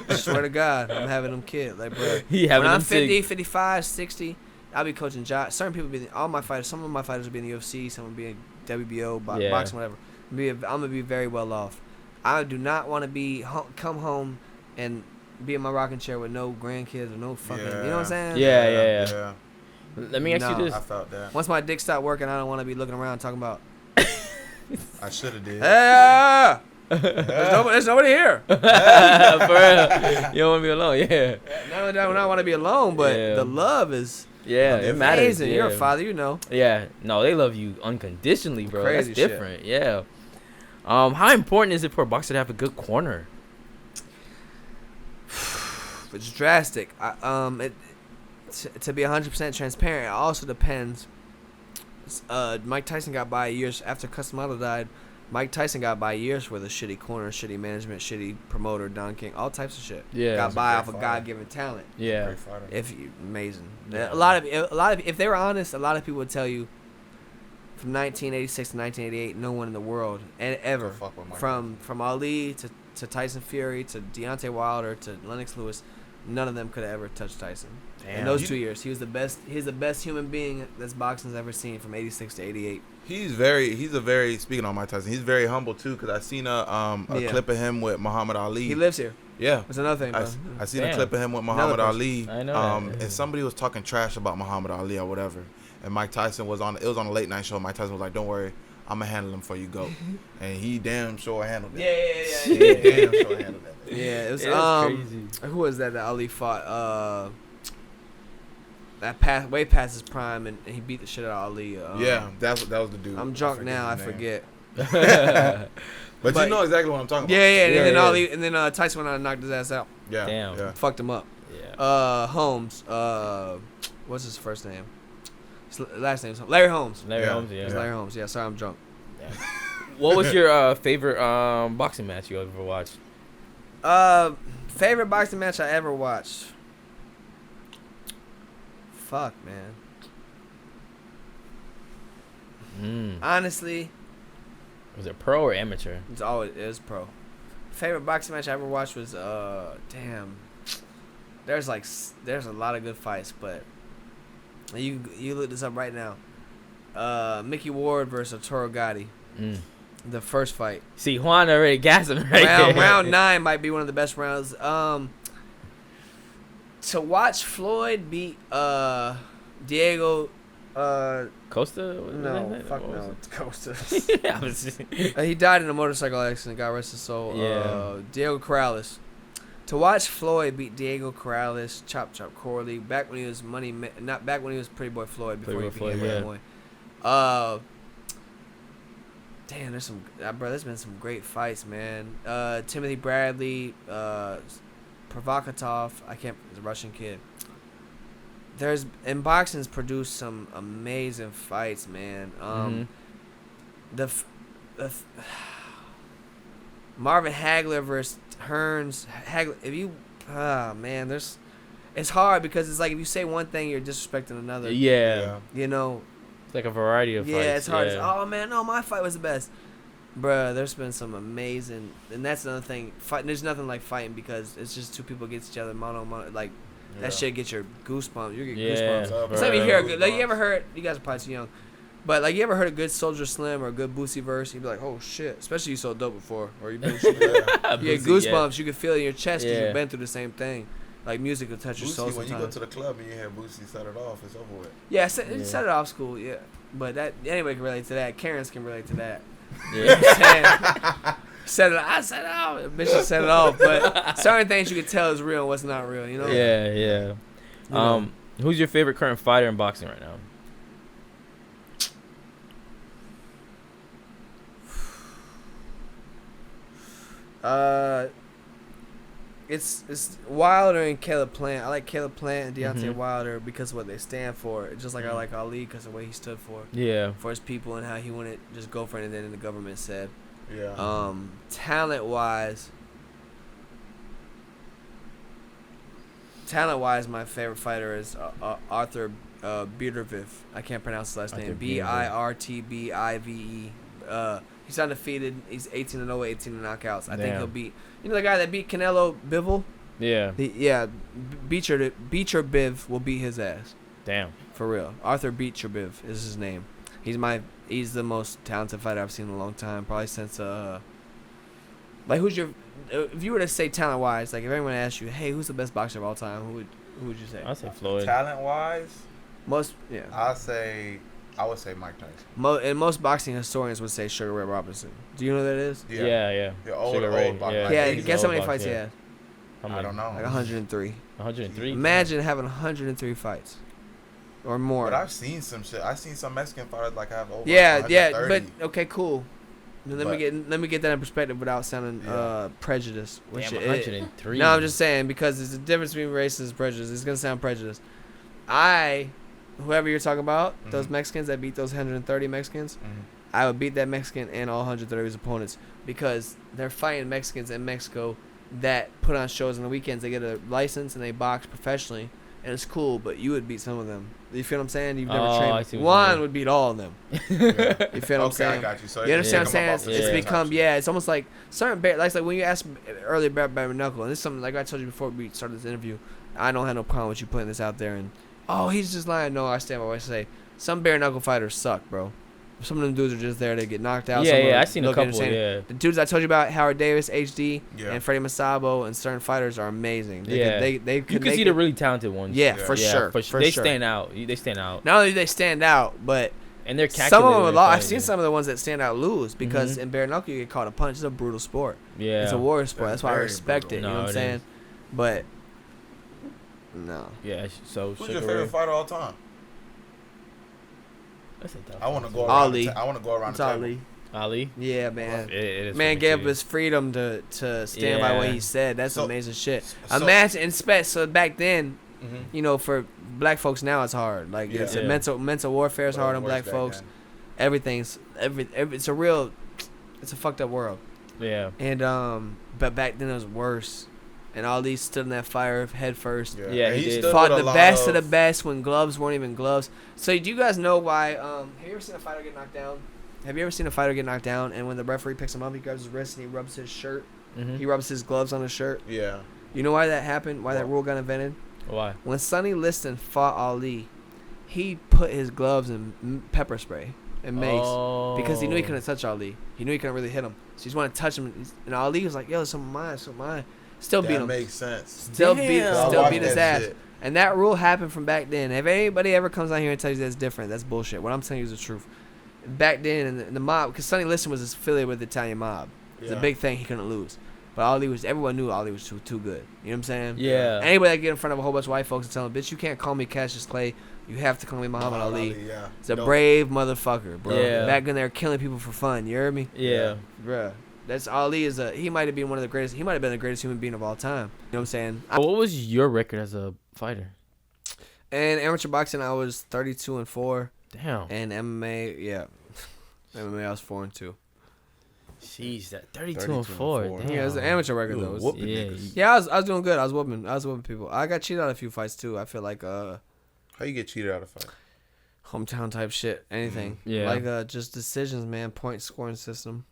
I swear to God, I'm having them kids. Like, bro, when I'm 50, 55, 60, I'll be coaching certain people be all my fighters. Some of my fighters will be in the UFC. Some will be in WBO, boxing, whatever. I'm gonna be very well off. I do not want to be come home and be in my rocking chair with no grandkids or no fucking. You know what I'm saying? Yeah. Let me ask you this. I felt that. Once my dick stopped working, I don't want to be looking around talking about. I should have did. Yeah. There's nobody here. For real. You don't want to be alone, yeah. No, I don't want to be alone, but the love is it matters. amazing. You're a father, you know. Yeah, no, they love you unconditionally, bro. Crazy That's different. Shit. Yeah. How important is it for a boxer to have a good corner? It's drastic. To be 100% transparent, it also depends. Mike Tyson got by years after Customato died. Mike Tyson got by years with a shitty corner, shitty management, shitty promoter, Don King, all types of shit. Yeah, got by off of God-given talent. Yeah, amazing. Yeah. A lot of, if they were honest, a lot of people would tell you, from 1986 to 1988, no one in the world and ever, from Ali to Tyson Fury to Deontay Wilder to Lennox Lewis, none of them could have ever touched Tyson. Damn. In those 2 years, he was the best. He's the best human being that boxing's ever seen from 86 to 88. Speaking on Mike Tyson, he's very humble too. Cause I seen a clip of him with Muhammad Ali. He lives here. Yeah, that's another thing. I seen a clip of him with Muhammad Ali. I know. And somebody was talking trash about Muhammad Ali or whatever. And Mike Tyson was on. It was on a late night show. Mike Tyson was like, "Don't worry, I'm gonna handle him before you go." And he damn sure handled it. Yeah. Damn sure handled that. Yeah, it was crazy. Who was that Ali fought? That way past his prime, and he beat the shit out of Ali. That was the dude. I'm drunk now. I forget. but you know exactly what I'm talking about. Yeah. And then Ali, and then Tyson went out and knocked his ass out. Yeah. Damn. Yeah. Fucked him up. Yeah. Holmes. What's his first name? His last name. Larry Holmes. Larry Holmes. Yeah. Larry Holmes. Yeah. Sorry, I'm drunk. Yeah. What was your favorite boxing match you ever watched? Favorite boxing match I ever watched. Fuck, man. Honestly, was it pro or amateur? It was pro. Favorite boxing match I ever watched was There's a lot of good fights, but you look this up right now. Mickey Ward versus Arturo Gatti. The first fight. See, Juan already gassed him right Round 9 might be one of the best rounds. To watch Floyd beat Diego Costa? No, fuck no. Costa. Yeah, he died in a motorcycle accident. God rest his soul. Yeah. Diego Corrales. To watch Floyd beat Diego Corrales, Chop Corley, back when he was not back when he was Pretty Boy Floyd, before he became Pretty Boy. Damn, there's been some great fights, man. Timothy Bradley, Provocative, the Russian kid. Boxing's produced some amazing fights, man. Marvin Hagler versus Hearns. It's hard because it's like if you say one thing, you're disrespecting another. Yeah. You know. It's like a variety of fights. Yeah, it's hard. Yeah. Oh man, no, my fight was the best. Bruh, there's been some amazing, and that's another thing. There's nothing like fighting because it's just two people against each other, mano. Like that shit gets your goosebumps. You get goosebumps. It's like you hear a good. Like you ever heard? You guys are probably too young, but like you ever heard a good Soldier Slim or a good Boosie verse? You'd be like, oh shit. Especially you so dope before, or you been shit. You get goosebumps. You can feel it in your chest because you've been through the same thing. Like music will touch your soul. When you go to the club and you hear Boosie set it off, it's over with. Yeah, set it off school. Yeah, but that anybody can relate to that. Karens can relate to that. Yeah. I set it off. Bitches set it off. But certain things you can tell is real and what's not real, you know? Yeah. Who's your favorite current fighter in boxing right now? It's Wilder and Caleb Plant. I like Caleb Plant and Deontay Wilder because of what they stand for. Just like I like Ali because of what he stood for. Yeah. For his people and how he wouldn't just go for anything the government said. Yeah. Talent wise, talent-wise, my favorite fighter is Arthur Beterbiev. I can't pronounce his last name. Birtbive. He's undefeated. He's 18-0, 18 knockouts. I think he'll beat. You know the guy that beat Canelo Bivol? Yeah. Beterbiev will beat his ass. Damn. For real. Arthur Beterbiev is his name. He's the most talented fighter I've seen in a long time. Probably since who's your? If you were to say talent-wise, like if anyone asked you, hey, who's the best boxer of all time? Who would you say? I'd say Floyd. Talent-wise, I would say Mike Tyson. And most boxing historians would say Sugar Ray Robinson. Do you know who that is? Yeah. Old boxer. Yeah, guess how many fights he had? I don't know. Like 103. 103? Imagine having 103 fights. Or more. But I've seen some shit. I've seen some Mexican fighters like have over 130. But okay, cool. Let me get that in perspective without sounding prejudiced. Damn, 103. No, I'm just saying because there's a difference between racist and prejudice. It's gonna sound prejudiced. Whoever you're talking about, those Mexicans that beat those 130 Mexicans, I would beat that Mexican and all 130 of his opponents because they're fighting Mexicans in Mexico that put on shows on the weekends. They get a license and they box professionally, and it's cool. But you would beat some of them. You feel what I'm saying? You've never trained. One would beat all of them. You feel what I'm saying? I got you. So you understand what I'm saying? It's become it's almost like certain like when you asked earlier about bare knuckle, and this is something like I told you before we started this interview. I don't have no problem with you putting this out there and he's just lying. No, I stand by what I say. Some bare knuckle fighters suck, bro. Some of them dudes are just there to get knocked out. Yeah, I seen a couple. Yeah, the dudes I told you about, Howard Davis, HD, and Freddie Masabo, and certain fighters are amazing. They you can see the really talented ones. Yeah, for sure. They stand out. They stand out. Not only do they stand out, but and they're some of them. I've seen some of the ones that stand out lose because in bare knuckle you get caught a punch. It's a brutal sport. Yeah, it's a warrior sport. That's why I respect it. You know what I'm saying? But no. Yeah. So who's your favorite fighter of all time? I want to go around. Ali. I want to go around the table. Ali. Yeah, man. It is man gave up his freedom to stand by what he said. That's amazing shit. Imagine, so back then, you know, for black folks now it's hard. Like it's mental warfare is hard on black folks. Everything's it's a fucked up world. Yeah. And but back then it was worse. And Ali stood in that fire head first. Yeah, he did. Fought the best of the best when gloves weren't even gloves. So do you guys know why? Have you ever seen a fighter get knocked down? Have you ever seen a fighter get knocked down and when the referee picks him up, he grabs his wrist and he rubs his shirt? He rubs his gloves on his shirt. Yeah. You know why that happened? Why that rule got invented? Why? When Sonny Liston fought Ali, he put his gloves in pepper spray and mace because he knew he couldn't touch Ali. He knew he couldn't really hit him. So he just wanted to touch him. And Ali was like, "Yo, some of mine." Still beat him. That makes sense. Still beat his ass. Shit. And that rule happened from back then. If anybody ever comes out here and tells you that's different, that's bullshit. What I'm telling you is the truth. Back then, in the mob, because Sonny Liston was affiliated with the Italian mob. It's a big thing he couldn't lose. But everyone knew Ali was too good. You know what I'm saying? Yeah. Anybody that get in front of a whole bunch of white folks and tell them, bitch, you can't call me Cassius Clay. You have to call me Muhammad Ali. Yeah. It's a brave motherfucker, bro. Yeah. Back when they were killing people for fun. You heard me? Yeah. Bruh. That's Ali he might have been one of the greatest. He might have been the greatest human being of all time. You know what I'm saying? What was your record as a fighter? In amateur boxing, I was 32-4. Damn. And MMA, MMA I was 4-2. Jeez, that 32-4. Damn. Yeah, it was an amateur record though. Yeah, I was doing good. I was whooping people. I got cheated out of a few fights too. I feel like how you get cheated out of a fight? Hometown type shit. Anything. Yeah. Like just decisions, man. Point scoring system.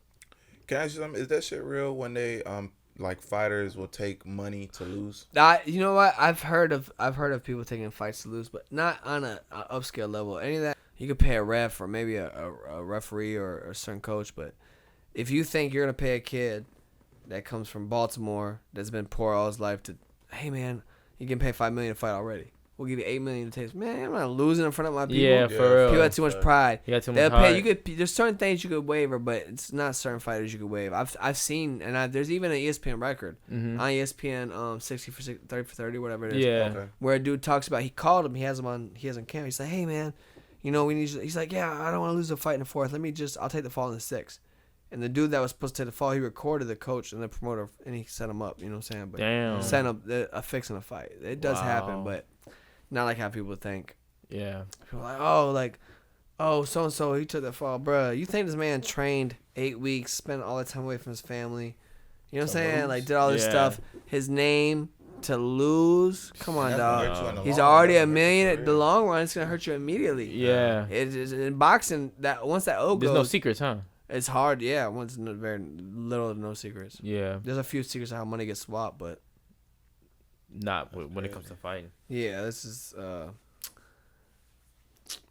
Can I ask you something? Is that shit real when they like fighters will take money to lose? You know what? I've heard of people taking fights to lose, but not on a upscale level. Any of that you could pay a ref or maybe a referee or a certain coach, but if you think you're gonna pay a kid that comes from Baltimore that's been poor all his life to, hey man, you can pay $5 million to fight already. We'll give you $8 million to taste. Man, I'm not losing in front of my people. Yeah, for real. People have too much pride. You got too much pride. There's certain things you could waiver, but it's not certain fighters you could waive. I've seen, and there's even an ESPN record on ESPN 60 for 60, 30 for 30, whatever it is. Yeah. Okay. Where a dude talks about he called him. He has him on camera. He's like, hey man, we need you. He's like, yeah, I don't want to lose a fight in the fourth. I'll take the fall in the sixth. And the dude that was supposed to take the fall, he recorded the coach and the promoter, and he set him up. You know what I'm saying? But damn. Set up a fix in a fight. It does happen, but not like how people think. Yeah. People are like, so and so he took that fall, bruh. You think this man trained 8 weeks, spent all that time away from his family? You know what I'm saying? Like did all this stuff. His name to lose. Come on, dog. He's already $1 million. At the long run, it's gonna hurt you immediately. Yeah. It's in boxing that once that O goes, there's no secrets, huh? It's hard. Yeah, once very little to no secrets. Yeah. There's a few secrets of how money gets swapped, but not when it comes to fighting. Yeah, this is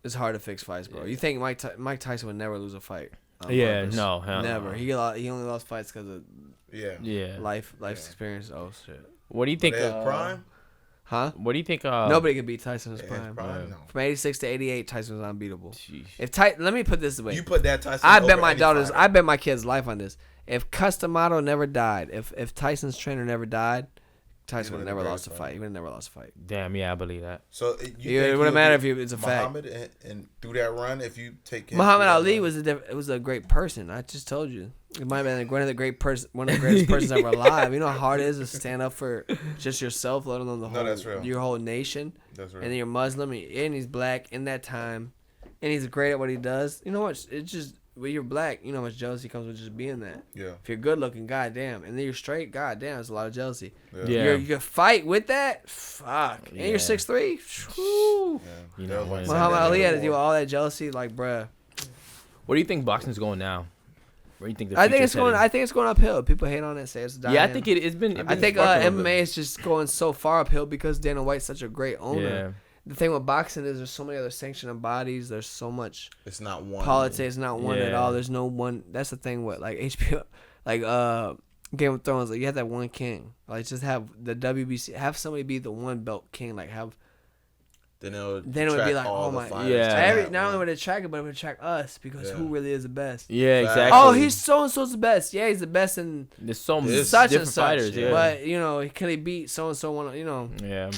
it's hard to fix fights, bro. You think Mike Tyson would never lose a fight? Yeah, no, hell never. No. He only lost fights because of life's experience. Oh shit. What do you think? Prime? Huh? What do you think? Nobody could beat Tyson in his prime. No. From 86 to 88, Tyson was unbeatable. Sheesh. Let me put this away. You put that Tyson. I bet I bet my kid's life on this. If Customato never died, if Tyson's trainer never died, Tyson would have never lost a fight. He would have never lost a fight. Damn, yeah, I believe that. So it wouldn't matter if it's a fact. Muhammad and through that run, if you take him, Muhammad Ali was a great person. I just told you. It might have been one of the greatest persons ever alive. You know how hard it is to stand up for just yourself, let alone your whole nation. That's real. And then you're Muslim, and he's black in that time, and he's great at what he does. You know what? It's just when you're black, you know how much jealousy comes with just being that. Yeah. If you're good looking, goddamn, and then you're straight, goddamn, there's a lot of jealousy. Yeah. You can fight with that, fuck. And you're 6'3". Whew. Yeah. You know, Muhammad Ali had to deal with all that jealousy, like, bruh. Where do you think boxing's going now? Where do you think I think it's going uphill. People hate on it, say it's dying. Yeah, I think it's been. I think MMA is just going so far uphill because Dana White's such a great owner. Yeah. The thing with boxing is there's so many other sanctioning bodies. There's so much. It's not one. Politics. It's not one at all. There's no one. That's the thing with like HBO, like Game of Thrones. Like you have that one king. Like just have the WBC. Have somebody be the one belt king. Like have. Then it would be like, oh my, not only would it attract it, but it would attract us because who really is the best? Yeah, exactly. Oh, he's so and so's the best. Yeah, he's the best in there's so many such different and such. fighters. Yeah. But you know, can he beat so and so one? You know. Yeah.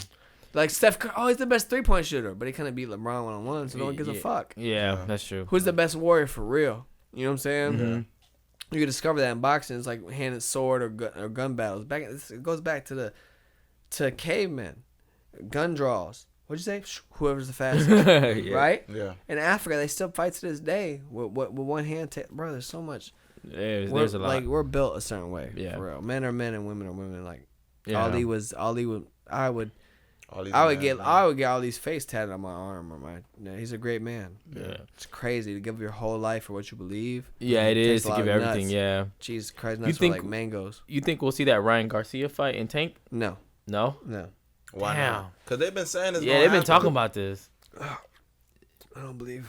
Like Steph Curry, he's the best 3-point shooter, but he couldn't beat LeBron 1-on-1, so no one gives a fuck. Yeah, that's true. Who's the best warrior for real? You know what I'm saying? Mm-hmm. You can discover that in boxing. It's like handed sword or gun battles. It goes back to cavemen, gun draws. What'd you say? Whoever's the fastest, right? Yeah. In Africa, they still fight to this day with one hand. Bro, there's so much. There's a lot. Like we're built a certain way. Yeah. For real. Men are men and women are women. Like yeah. I would get Ali's face tatted on my arm or my. Yeah, he's a great man. Yeah, it's crazy to give your whole life for what you believe. Yeah, it is to give everything. Nuts. Yeah, Jesus Christ, nuts are like mangoes. You think we'll see that Ryan Garcia fight in Tank? No. Why not? Because they've been saying this. Yeah, they've been talking about this. I don't believe.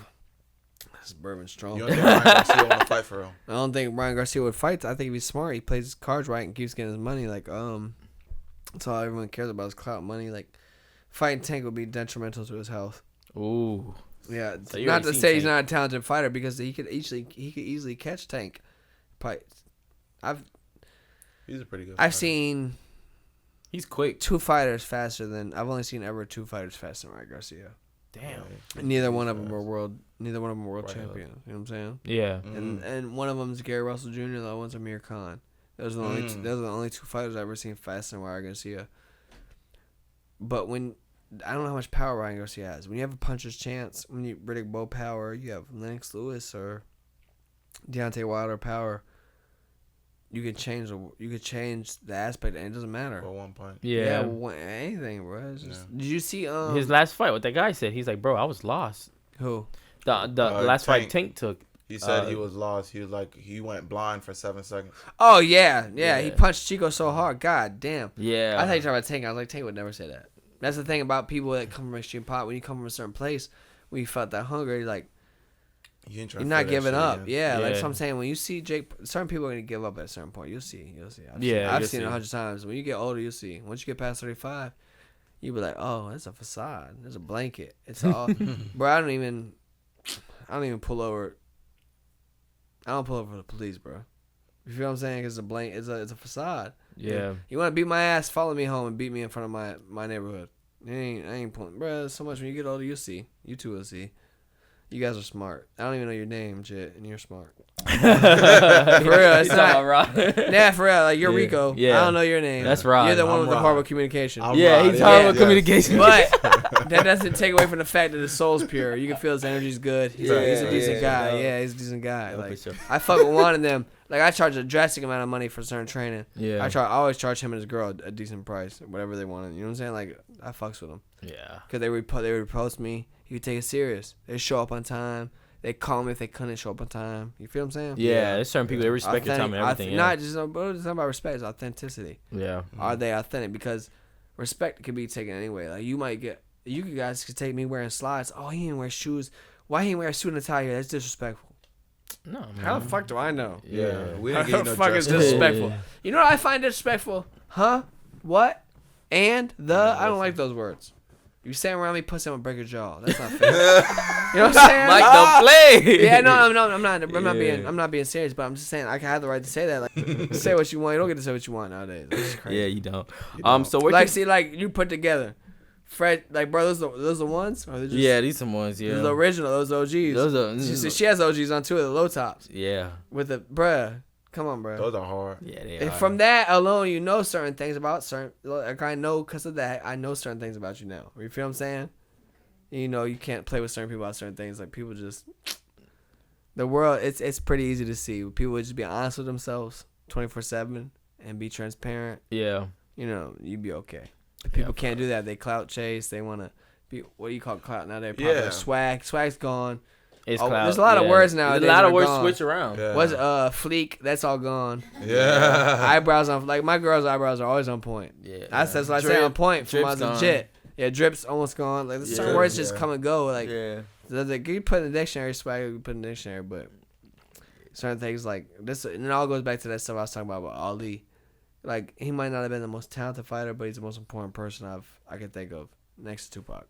This bourbon strong. You don't think Ryan Garcia want to fight for real? I don't think Ryan Garcia would fight. I think if he's smart, he plays his cards right and keeps getting his money. Like that's all everyone cares about is clout money. Like. Fighting Tank would be detrimental to his health. Ooh. Yeah. So not to say he's not a talented fighter because he could easily catch Tank. He's a pretty good fighter. I've seen he's quick. I've only seen ever two fighters faster than Ryan Garcia. Damn. And neither one of them were world champions. You know what I'm saying? Yeah. And one of them is Gary Russell Jr. The other one's Amir Khan. Those are the only two fighters I've ever seen faster than Ryan Garcia. But I don't know how much power Ryan Garcia has. When you have a puncher's chance, when you Riddick Bowe power, you have Lennox Lewis or Deontay Wilder power. You could change the aspect, and it doesn't matter. For 1 point. Yeah. Anything, bro. Did you see his last fight? What that guy said? He's like, bro, I was lost. Who? The last fight Tank took. He said he was lost. He was like he went blind for 7 seconds. Oh yeah. He punched Chico so hard. God damn. Yeah. I thought you were talking about Tank. I was like, Tank would never say that. That's the thing about people that come from extreme pop. When you come from a certain place, when you felt that hunger, you're like, you're not giving up. Yeah, like so I'm saying, when you see Jake, certain people are gonna give up at a certain point. You'll see. I've seen it 100 times. When you get older, you'll see. Once you get past 35, you'll be like, oh, that's a facade. There's a blanket. It's all. Bro, I don't even pull over. I don't pull over for the police, bro. You feel what I'm saying? It's a blank. It's a facade. Yeah. You want to beat my ass? Follow me home and beat me in front of my neighborhood. I ain't pulling, bro. So much when you get older, you'll see. You two will see. You guys are smart. I don't even know your name, Jit, and you're smart. For real, it's not. Yeah, for real. Like, you're Rico. Yeah. I don't know your name. That's Rod. You're the one with the horrible communication. He's horrible with communication. But that doesn't take away from the fact that his soul's pure. You can feel his energy's good. He's a decent guy. Yeah, he's a decent guy. Like, I fuck with one of them. Like, I charge a drastic amount of money for certain training. Yeah. I always charge him and his girl a decent price, whatever they wanted. You know what I'm saying? Like, I fucks with them. Yeah. Because they would post me. You take it serious. They show up on time. They call me if they couldn't show up on time. You feel what I'm saying? Yeah, there's certain people that respect your time and everything. Not just it's not about respect. It's authenticity. Yeah. Are they authentic? Because respect can be taken anyway. Like, you guys could take me wearing slides. Oh, he didn't wear shoes. Why he didn't wear a suit and a tie here? That's disrespectful. No, man. How the fuck do I know? Yeah. How the fuck is disrespectful? You know what I find disrespectful? Huh? What? And the? I don't like those words. You stand around me, pussy, I'm gonna break your jaw. That's not fair. You know what I'm saying? Mike, don't play. Yeah, no, I'm not being serious, but I'm just saying I have the right to say that. Like, say what you want. You don't get to say what you want nowadays. That's crazy. Yeah, you don't. So like you put together, Fred, like, bro, those the ones? Or just, yeah, these some ones. Yeah, those the original, those OGs. She has OGs on two of the low tops. Yeah, with the bruh. Come on, bro. Those are hard. Yeah, they and are. From that alone, you know certain things about certain. Like, I know because of that. I know certain things about you now. You feel what I'm saying? You know, you can't play with certain people about certain things. Like, people just, the world. It's pretty easy to see. People would just be honest with themselves 24/7 and be transparent. Yeah. You know, you'd be okay. People can't do that. They clout chase. They want to be, what do you call clout now? They're popular. Swag. Swag's gone. It's clout. There's a lot of words nowadays. There's a lot of words switch around. Yeah. What's fleek? That's all gone. Yeah. Eyebrows on, like, my girl's eyebrows are always on point. Yeah. That's what I say on point from when I was a jit. Yeah, drip's almost gone. Like, certain words just come and go. Like, you put in the dictionary, swag, you put in the dictionary, but certain things like this, and it all goes back to that stuff I was talking about Ali. Like, he might not have been the most talented fighter, but he's the most important person I can think of next to Tupac.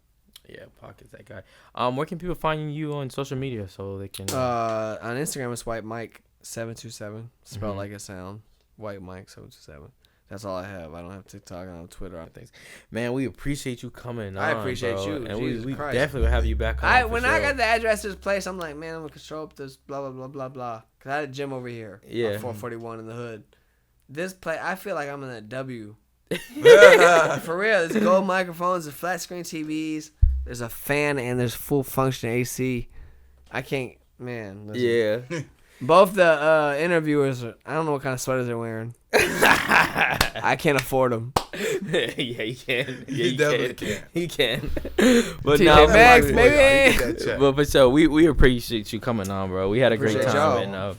Yeah, Pac is that guy. Where can people find you on social media so they can? On Instagram, it's White Mike 727, spelled like it sounds. White Mike 727. That's all I have. I don't have TikTok. I don't have Twitter or things. Man, we appreciate you coming. I appreciate bro. you. And Jesus we Christ. definitely will have you back on. When I got the address to this place, I'm like, man, I'm gonna show up this blah blah blah blah blah. Cause I had a gym over here. Yeah. 441 in the hood. This place, I feel like I'm in a W. For real, there's gold microphones, there's flat screen TVs. There's a fan and there's full function AC. I can't, man. Listen. Yeah. Both the interviewers, I don't know what kind of sweaters they're wearing. I can't afford them. Yeah, you can. Yeah, you definitely can. He can. But no, Max, baby. But for sure, we appreciate you coming on, bro. We had a great time. Y'all. And